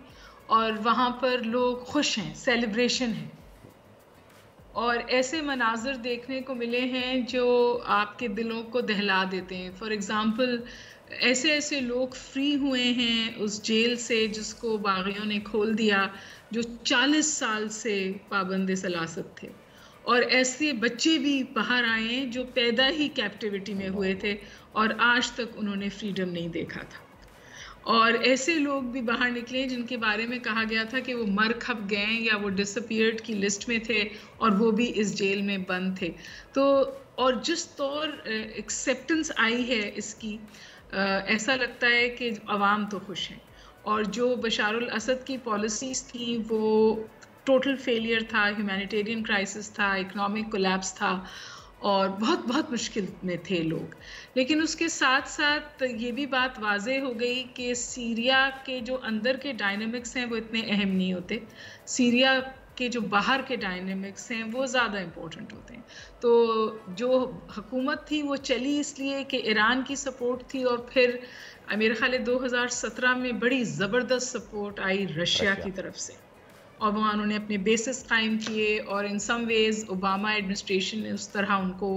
और वहाँ पर लोग खुश हैं, सेलिब्रेशन है और ऐसे मनाजिर देखने को मिले हैं जो आपके दिलों को दहला देते हैं। फॉर एग्ज़ाम्पल, ऐसे लोग फ्री हुए हैं उस जेल से जिसको बागियों ने खोल दिया, जो 40 साल से पाबंद सलासत थे, और ऐसे बच्चे भी बाहर आए हैं जो पैदा ही कैप्टिविटी में हुए थे और आज तक उन्होंने फ्रीडम नहीं देखा था। और ऐसे लोग भी बाहर निकले जिनके बारे में कहा गया था कि वो मर खप गए या वो डिसअपीयर्ड की लिस्ट में थे और वो भी इस जेल में बंद थे। तो और जिस तौर एक्सेप्टेंस आई है इसकी, ऐसा लगता है कि अवाम तो खुश हैं। और जो बशारुल असद की पॉलिसीज़ थी वो टोटल फेलियर था, ह्यूमैनिटेरियन क्राइसिस था, इकोनॉमिक कोलैप्स था और बहुत मुश्किल में थे लोग। लेकिन उसके साथ साथ ये भी बात वाज़े हो गई कि सीरिया के जो अंदर के डायनामिक्स हैं वो इतने अहम नहीं होते, सीरिया के जो बाहर के डायनामिक्स हैं वो ज़्यादा इम्पोर्टेंट होते हैं। तो जो हुकूमत थी वो चली इसलिए कि ईरान की सपोर्ट थी और फिर मेरे ख्याल 2017 में बड़ी ज़बरदस्त सपोर्ट आई रशिया की तरफ से और वहाँ उन्होंने अपने बेसिस कायम किए और इन सम वेज़ ओबामा एडमिनिस्ट्रेशन ने उस तरह उनको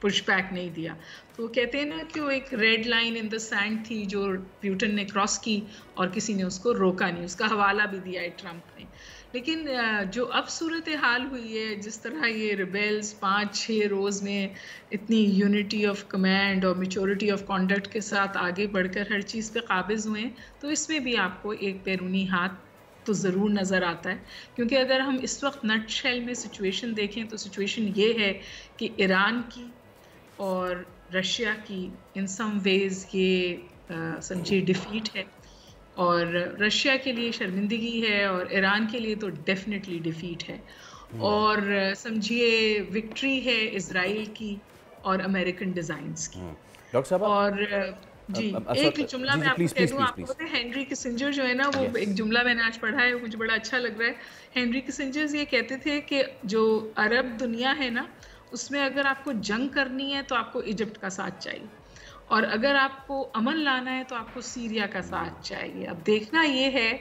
पुश बैक नहीं दिया। तो कहते हैं ना कि वो एक red line in the sand थी जो प्यूटन ने क्रॉस की और किसी ने उसको रोका नहीं, उसका हवाला भी दिया है ट्रंप ने। लेकिन जो अब सूरत हाल हुई है, जिस तरह ये रिबेल्स 5-6 रोज़ में इतनी यूनिटी ऑफ कमांड और मैच्योरिटी ऑफ कॉन्डक्ट के साथ आगे बढ़कर हर चीज़ पे काबिज़ हुए हैं, तो इसमें भी आपको एक बैरूनी हाथ तो ज़रूर नज़र आता है। क्योंकि अगर हम इस वक्त नटशेल में सिचुएशन देखें तो सिचुएशन ये है कि ईरान की और रशिया की इन सम वेज़ ये समझिए डिफ़ीट है और रशिया के लिए शर्मिंदगी है और ईरान के लिए तो डेफिनेटली डिफ़ीट है और समझिए विक्ट्री है इज़राइल की और अमेरिकन डिज़ाइंस की। डॉक्टर साहब, और जी एक जुमला मैं आपको कह दूं, आपको पता है हेनरी किसिंजर जो है ना, वो एक जुमला मैंने आज पढ़ा है, मुझे बड़ा अच्छा लग रहा है। हेनरी किसिंजर ये कहते थे कि जो अरब दुनिया है ना, उसमें अगर आपको जंग करनी है तो आपको इजिप्ट का साथ चाहिए, और अगर आपको अमन लाना है तो आपको सीरिया का साथ चाहिए। अब देखना ये है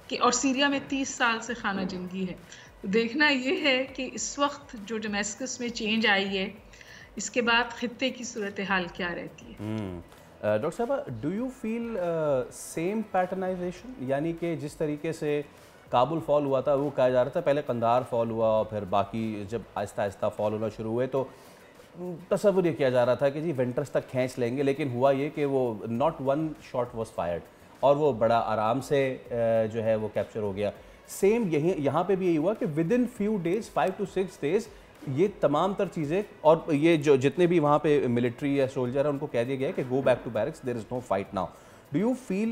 कि, और सीरिया में 30 साल से खाना जंगी है, तो देखना ये है कि इस वक्त जो डोमेस्टिकस में चेंज आई है, इसके बाद खित्ते की सूरत हाल क्या रहती है। डॉक्टर साहबा, डू यू फील सेम पैटर्नाइजेशन, यानी कि जिस तरीके से काबुल फॉल हुआ था, वो कहा जा रहा था पहले कंधार फॉल हुआ और फिर बाकी जब आहिस्ता आहिस्ता फॉल होना शुरू हुए तो तसव्वुर ये किया जा रहा था कि जी विंटर्स तक खींच लेंगे, लेकिन हुआ ये कि वो not one shot was fired और वो बड़ा आराम से जो है वो कैप्चर हो गया। सेम यही यहाँ पे भी यही हुआ कि with in few days, 5 to 6 days, ये तमाम तर चीज़ें, और ये जो जितने भी वहाँ पे मिलिट्री या सोल्जर है उनको कह दिया गया है कि go back to barracks, there is no fight now. Do you feel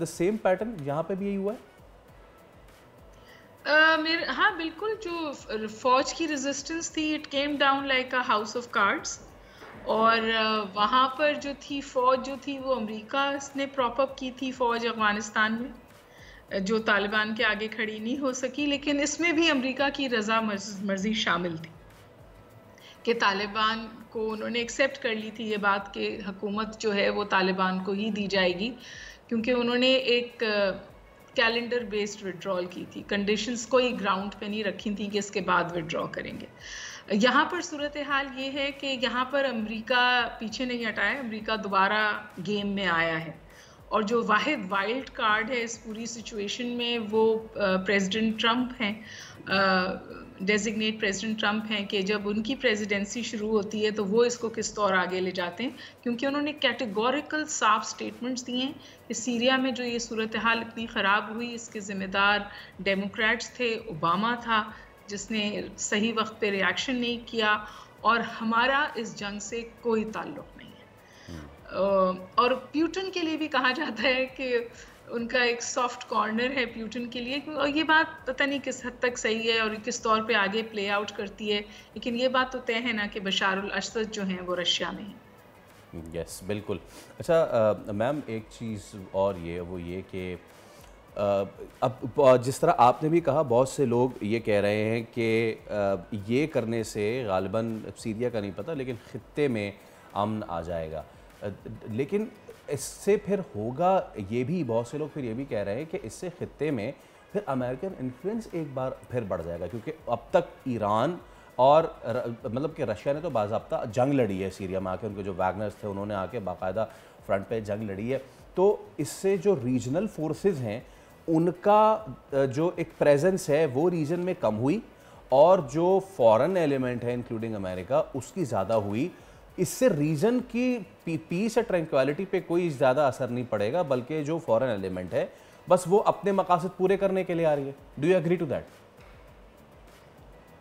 the same pattern यहाँ पे भी यही हुआ है? हाँ बिल्कुल, जो फौज की रेजिस्टेंस थी, it came down like a house of cards, और वहाँ पर जो थी फौज जो थी वो अमेरिका ने प्रॉप अप की थी फौज अफगानिस्तान में, जो तालिबान के आगे खड़ी नहीं हो सकी। लेकिन इसमें भी अमेरिका की रजा मर्जी शामिल थी कि तालिबान को उन्होंने एक्सेप्ट कर ली थी ये बात कि हुकूमत जो है वो तालिबान को ही दी जाएगी, क्योंकि उन्होंने एक कैलेंडर बेस्ड विड्रॉल की थी, कंडीशंस कोई ग्राउंड पे नहीं रखी थी कि इसके बाद विड्रॉ करेंगे। यहाँ पर सूरत हाल ये है कि यहाँ पर अमेरिका पीछे नहीं हटा है, अमेरिका दोबारा गेम में आया है, और जो वाहिद वाइल्ड कार्ड है इस पूरी सिचुएशन में वो प्रेसिडेंट ट्रंप हैं, डेजिग्नेट प्रेसिडेंट ट्रंप हैं, कि जब उनकी प्रेसिडेंसी शुरू होती है तो वो इसको किस तौर आगे ले जाते हैं, क्योंकि उन्होंने कैटेगोरिकल साफ स्टेटमेंट्स दिए हैं कि सीरिया में जो ये सूरत हाल इतनी ख़राब हुई इसके ज़िम्मेदार डेमोक्रेट्स थे, ओबामा था जिसने सही वक्त पे रिएक्शन नहीं किया, और हमारा इस जंग से कोई ताल्लुक़ नहीं है। और प्यूटन के लिए भी कहा जाता है कि उनका एक सॉफ्ट कॉर्नर है प्यूटन के लिए, और ये बात पता नहीं किस हद तक सही है और किस तौर पे आगे प्ले आउट करती है, लेकिन ये बात तो तय है ना कि बशार अल असद जो हैं वो रशिया में हैं। यस बिल्कुल। अच्छा मैम, एक चीज़ और ये कि अब जिस तरह आपने भी कहा, बहुत से लोग ये कह रहे हैं कि ये करने से गालिबन सीरिया का नहीं पता लेकिन खित्ते में अमन आ जाएगा, लेकिन इससे फिर होगा ये भी, बहुत से लोग फिर ये भी कह रहे हैं कि इससे खित्ते में फिर अमेरिकन इन्फ्लुएंस एक बार फिर बढ़ जाएगा, क्योंकि अब तक ईरान और मतलब कि रशिया ने तो बाज़ाब्ता जंग लड़ी है सीरिया में आके, उनके जो वैगनर्स थे उन्होंने आके बाकायदा फ्रंट पे जंग लड़ी है, तो इससे जो रीजनल फोर्सेस हैं उनका जो एक प्रेजेंस है वो रीजन में कम हुई, और जो फॉरेन एलिमेंट है इंक्लूडिंग अमेरिका उसकी ज़्यादा हुई। इससे रीजन की पीस या ट्रैंक्विलिटी पे कोई ज़्यादा असर नहीं पड़ेगा, बल्कि जो फॉरेन एलिमेंट है बस वो अपने मकासद पूरे करने के लिए आ रही है। Do you agree to that?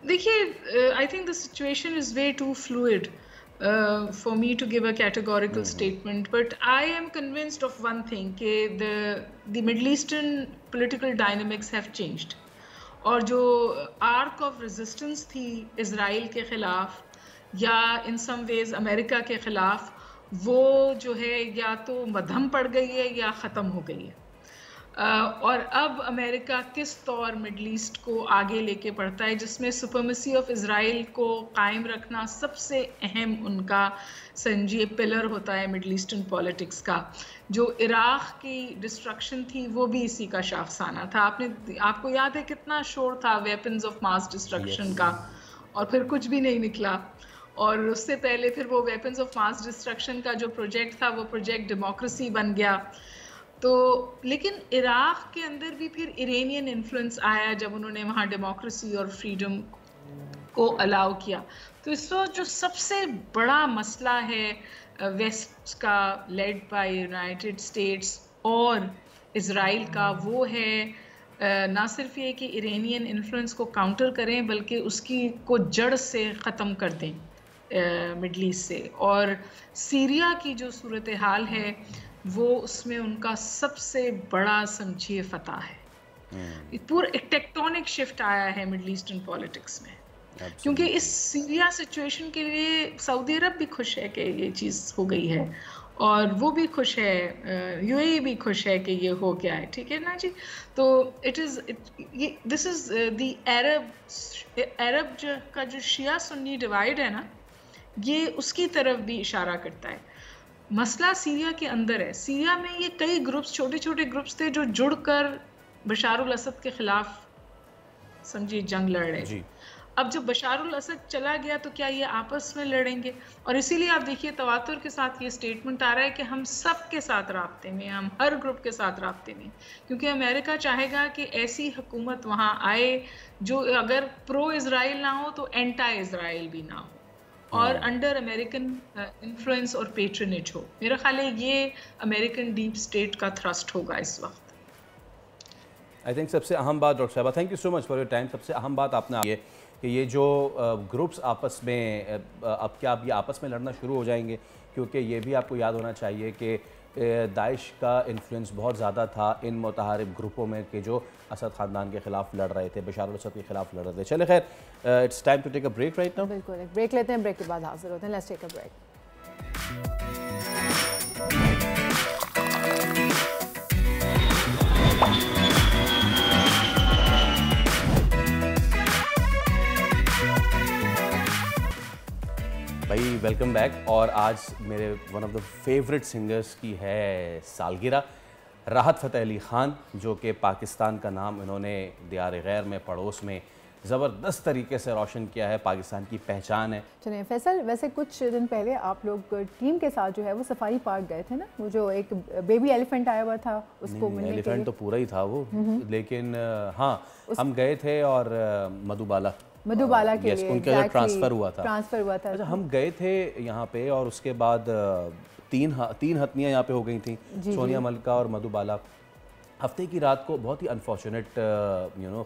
देखिए, I think the situation is way too fluid for me to give a categorical statement, but I am convinced of one thing, कि the Middle Eastern political dynamics have changed, और जो arc of resistance थी Israel के ख़िलाफ़ या in some ways America के ख़िलाफ़, वो जो है या तो मद्धम पड़ गई है या ख़त्म हो गई है, और अब अमेरिका किस तौर मिडल ईस्ट को आगे लेके बढ़ता है, जिसमें सुपरमेसी ऑफ इज़राइल को कायम रखना सबसे अहम उनका संजीव पिलर होता है मिडल ईस्टर्न पॉलिटिक्स का। जो इराक़ की डिस्ट्रक्शन थी वो भी इसी का शाफसाना था। आपको याद है कितना शोर था वेपन्स ऑफ मास डिस्ट्रक्शन का, और फिर कुछ भी नहीं निकला, और उससे पहले फिर वो वेपन्स ऑफ मास डिस्ट्रक्शन का जो प्रोजेक्ट था वो प्रोजेक्ट डेमोक्रेसी बन गया। तो लेकिन इराक़ के अंदर भी फिर इरानियन इन्फ्लुएंस आया जब उन्होंने वहाँ डेमोक्रेसी और फ्रीडम को अलाउ किया। तो इस वक्त जो सबसे बड़ा मसला है वेस्ट का, लेड बाय यूनाइटेड स्टेट्स और इज़राइल का, वो है ना सिर्फ ये कि इरानियन इन्फ्लुएंस को काउंटर करें बल्कि उसकी को जड़ से ख़त्म कर दें मिडल ईस्ट से। और सीरिया की जो सूरत हाल है वो उसमें उनका सबसे बड़ा समझिए फतह है। पूरा एक टेक्टोनिक शिफ्ट आया है मिडल ईस्टर्न पॉलिटिक्स में, क्योंकि इस सीरिया सिचुएशन के लिए सऊदी अरब भी खुश है कि ये चीज़ हो गई है, और वो भी खुश है, यूएई भी खुश है कि ये हो गया है, ठीक है ना जी। तो दिस इज द अरब का जो शिया सुन्नी डिवाइड है ना, ये उसकी तरफ भी इशारा करता है। मसला सीरिया के अंदर है। सीरिया में ये कई ग्रुप्स, छोटे छोटे ग्रुप्स थे जो जुड़कर बशारुल असद के खिलाफ समझिए जंग लड़ रहे थे। अब जब बशारुल असद चला गया तो क्या ये आपस में लड़ेंगे? और इसीलिए आप देखिए तवातुर के साथ ये स्टेटमेंट आ रहा है कि हम सब के साथ राब्ते में, हम हर ग्रुप के साथ राब्ते में, क्योंकि अमेरिका चाहेगा कि ऐसी हुकूमत वहाँ आए जो अगर प्रो इजराइल ना हो तो एंटी इजराइल भी ना हो, और अंडर अमेरिकन इन्फ्लुएंस और पेट्रनेज हो। मेरा ख्याल है ये अमेरिकन डीप स्टेट का थ्रस्ट होगा इस वक्त। आई थिंक सबसे अहम बात डॉक्टर साहबा, thank you so much for your time, सबसे अहम बात आपने ये कि ये जो ग्रुप्स आपस में अब क्या अब ये आपस में लड़ना शुरू हो जाएंगे? क्योंकि ये भी आपको याद होना चाहिए कि दाइश का इन्फ्लुएंस बहुत ज़्यादा था इन मुतहारिब ग्रुपों में कि जो असद ख़ानदान के ख़िलाफ़ लड़ रहे थे, बशार अल-असद के ख़िलाफ़ लड़ रहे थे। चले खैर, it's time to take a break right now. बिल्कुल, एक ब्रेक लेते हैं, ब्रेक के बाद हाजिर होते हैं। Let's take a break. भाई वेलकम बैक। और आज मेरे one of the favourite singers की है सालगिरह, राहत फ़तेह अली ख़ान, जो कि पाकिस्तान का नाम इन्होंने दियार गैर में, पड़ोस में ज़बरदस्त तरीके से रोशन किया है, पाकिस्तान की पहचान है। चलिए फैसल, वैसे कुछ दिन पहले आप लोग टीम के साथ जो है वो सफारी पार्क गए थे ना, वो जो एक बेबी एलिफेंट आया हुआ था उसको मिलने के लिए। एलिफेंट तो पूरा ही था वो, लेकिन हाँ हम गए थे और मधुबाला के लिए उनका जो ट्रांसफ़र हुआ था। अच्छा, हम गए थे यहाँ पे और उसके बाद तीन हथनियाँ यहाँ पे हो गई थी, सोनिया मलिका और मधुबाला। हफ्ते की रात को बहुत ही अनफॉर्चुनेट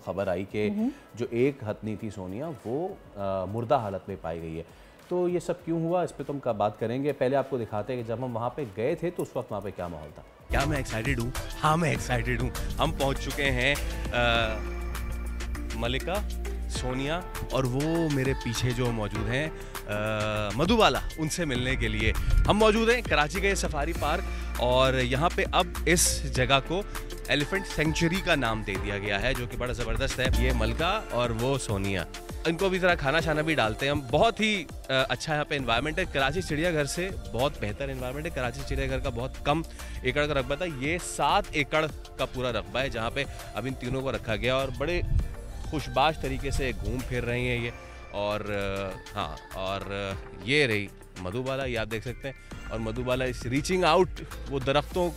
खबर आई कि जो एक हथनी थी सोनिया, वो मुर्दा हालत में पाई गई है। तो ये सब क्यों हुआ, इस पर तो हम बात करेंगे। पहले आपको दिखाते हैं कि जब हम वहाँ पे गए थे तो उस वक्त वहाँ पे क्या माहौल था। क्या मैं एक्साइटेड हूँ? हाँ मैं एक्साइटेड हूँ। हम पहुँच चुके हैं मलिका, सोनिया और वो मेरे पीछे जो मौजूद हैं मधुबाला, उनसे मिलने के लिए हम मौजूद हैं कराची के सफारी पार्क। और यहाँ पे अब इस जगह को एलिफेंट सेंचुरी का नाम दे दिया गया है, जो कि बड़ा ज़बरदस्त है। ये मलिका और वो सोनिया, इनको भी ज़रा खाना छाना भी डालते हैं हम। बहुत ही अच्छा यहाँ पे एनवायरनमेंट है, कराची चिड़ियाघर से बहुत बेहतर एनवायरनमेंट है। कराची चिड़ियाघर का बहुत कम एकड़ का रकबा था, ये 7 एकड़ का पूरा रकबा है जहाँ पे अब इन तीनों को रखा गया और बड़े खुशबाश तरीके से घूम फिर रही हैं ये। और हाँ, और ये रही मधुबाला, ये आप देख सकते हैं। और मधुबाला इस रीचिंग आउट, वो दरख्तों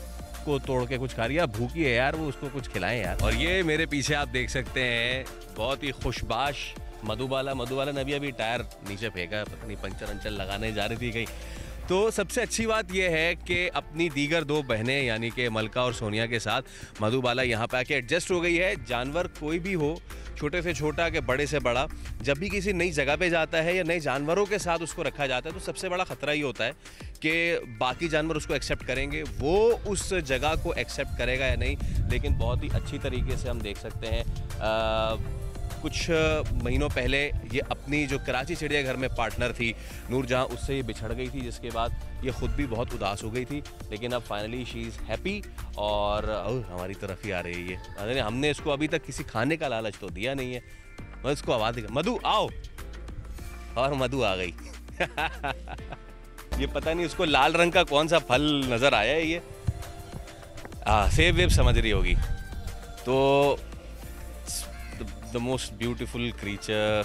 को तोड़ के कुछ खा रही है, भूखी है यार, वो उसको कुछ खिलाएं यार। और ये मेरे पीछे आप देख सकते हैं बहुत ही खुशबाश मधुबाला ने अभी टायर नीचे फेंका, पता नहीं पंचर अंचर लगाने जा रही थी कहीं। तो सबसे अच्छी बात यह है कि अपनी दीगर 2 बहनें यानी कि मलिका और सोनिया के साथ मधुबाला यहाँ पे आके एडजस्ट हो गई है। जानवर कोई भी हो, छोटे से छोटा के बड़े से बड़ा, जब भी किसी नई जगह पे जाता है या नए जानवरों के साथ उसको रखा जाता है तो सबसे बड़ा ख़तरा ये होता है कि बाकी जानवर उसको एक्सेप्ट करेंगे, वो उस जगह को एक्सेप्ट करेगा या नहीं। लेकिन बहुत ही अच्छी तरीके से हम देख सकते हैं कुछ महीनों पहले ये अपनी जो कराची चिड़ियाघर में पार्टनर थी नूरजहां, उससे ये बिछड़ गई थी, जिसके बाद ये ख़ुद भी बहुत उदास हो गई थी। लेकिन अब फाइनली शी इज़ हैप्पी और हमारी तरफ ही आ रही है ये। हमने इसको अभी तक किसी खाने का लालच तो दिया नहीं है, मैं इसको आवाज़ देगा मधु आओ, और मधु आ गई। ये पता नहीं उसको लाल रंग का कौन सा फल नज़र आया है, ये सेब वेब समझ रही होगी। तो द मोस्ट ब्यूटीफुल क्रीचर,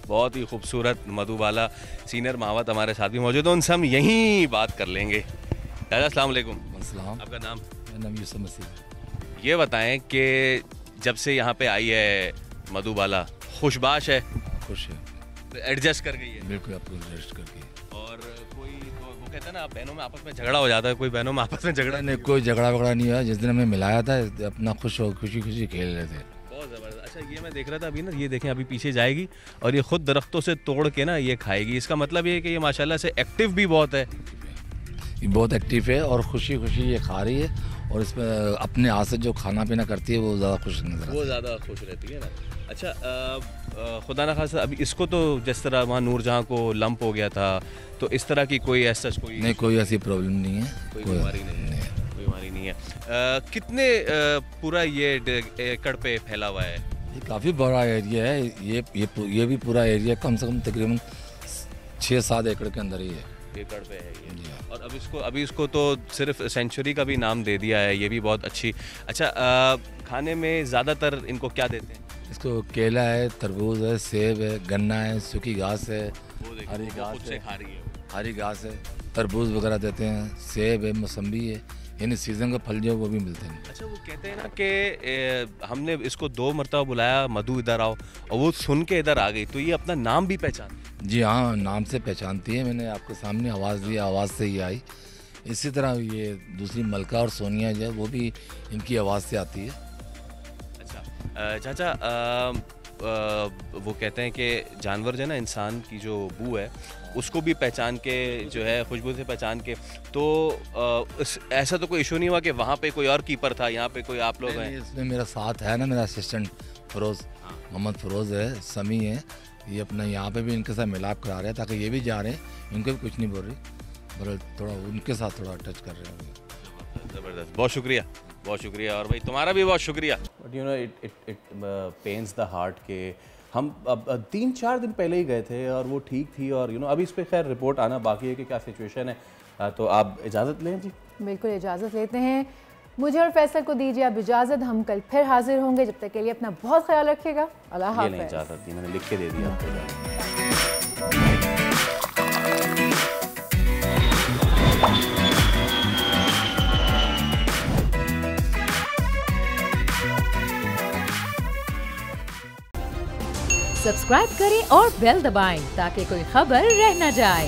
बहुत ही खूबसूरत मधुबाला। सीनियर मावत हमारे साथ भी मौजूद है, उनसे हम यहीं बात कर लेंगे। दादा अस्सलाम वालेकुम। अस्सलाम। आपका नाम? मेरा नाम यूसुफ मसीह। ये बताएं कि जब से यहाँ पे आई है मधुबाला, खुशबाश है? खुश है, एडजस्ट कर गई है? बिल्कुल आपको एडजस्ट कर गई। और कोई तो वो कहते हैं ना बहनों में आपस में झगड़ा हो जाता है, कोई बहनों में आपस में झगड़ा? नहीं, कोई झगड़ा वगड़ा नहीं हुआ। जिस दिन हमें मिलाया था अपना खुश हो, खुशी खुशी खेल रहे थे। बहुत ज़बरदस्त। अच्छा ये मैं देख रहा था अभी ना, ये देखें अभी पीछे जाएगी और ये खुद दरख्तों से तोड़ के ना ये खाएगी। इसका मतलब ये है कि ये माशाल्लाह से एक्टिव भी बहुत है। ये बहुत एक्टिव है और खुशी खुशी ये खा रही है, और इसमें अपने हाथ से जो खाना पीना करती है वो ज़्यादा खुश नजर, वो ज़्यादा खुश रहती है ना। अच्छा खुदा न खासा अभी इसको तो जिस तरह वहाँ नूरजहाँ को लंप हो गया था, तो इस तरह की कोई ऐसा कोई नहीं, कोई ऐसी प्रॉब्लम नहीं है, कोई बीमारी नहीं है, कोई बीमारी नहीं है। कितने पूरा ये एकड़ पे फैला हुआ है? ये काफ़ी बड़ा एरिया है, ये भी पूरा एरिया कम से कम तकरीबन 6-7 एकड़ के अंदर ही है, एकड़ पे है ये। और अभी इसको तो सिर्फ सेंचुरी का भी नाम दे दिया है, ये भी बहुत अच्छी। अच्छा, खाने में ज़्यादातर इनको क्या देते हैं? इसको केला है, तरबूज है, सेब है, गन्ना है, सूखी घास है, हरी घास है, हरी घास है, तरबूज वगैरह देते हैं, सेब है, मौसम्बी है, यानी सीज़न का फल जो वो भी मिलते हैं। अच्छा, वो कहते हैं ना कि हमने इसको 2 मरतबा बुलाया, मधु इधर आओ, और वो सुन के इधर आ गई, तो ये अपना नाम भी पहचान? जी हाँ, नाम से पहचानती है। मैंने आपके सामने आवाज़ दी, आवाज़ से ही आई। इसी तरह ये दूसरी मलका और सोनिया जो है वो भी इनकी आवाज़ से आती है। अच्छा चाचा, वो कहते हैं कि जानवर जो है ना, इंसान की जो बू है उसको भी पहचान के जो है, खुशबू से पहचान के, तो ऐसा तो कोई इशू नहीं हुआ कि वहाँ पे कोई और कीपर था, यहाँ पे कोई आप लोग हैं? इसमें मेरा साथ है ना, मेरा असिस्टेंट फ़रोज़, मोहम्मद फ़रोज़ है, समी है, ये अपना यहाँ पे भी इनके साथ मिलाप करा रहे हैं ताकि ये भी जा रहे हैं, इनको भी कुछ नहीं बोल रही, पर थोड़ा उनके साथ थोड़ा टच कर रहे हैं। ज़बरदस्त, बहुत शुक्रिया, बहुत शुक्रिया। और भाई तुम्हारा भी बहुत शुक्रिया। But you know it pens the heart के हम अब 3-4 दिन पहले ही गए थे और वो ठीक थी, और यू नो अभी इस पर खैर रिपोर्ट आना बाकी है कि क्या सिचुएशन है। तो आप इजाज़त लें जी। बिल्कुल इजाज़त लेते हैं, मुझे और फैसल को दीजिए अब इजाज़त। हम कल फिर हाजिर होंगे, जब तक के लिए अपना बहुत ख्याल रखिएगा। अल्लाह हाफ़िज़। ये नहीं इजाज़त दी, मैंने लिख के दे दिया आपको। सब्सक्राइब करें और बेल दबाएं ताकि कोई खबर रह न जाए।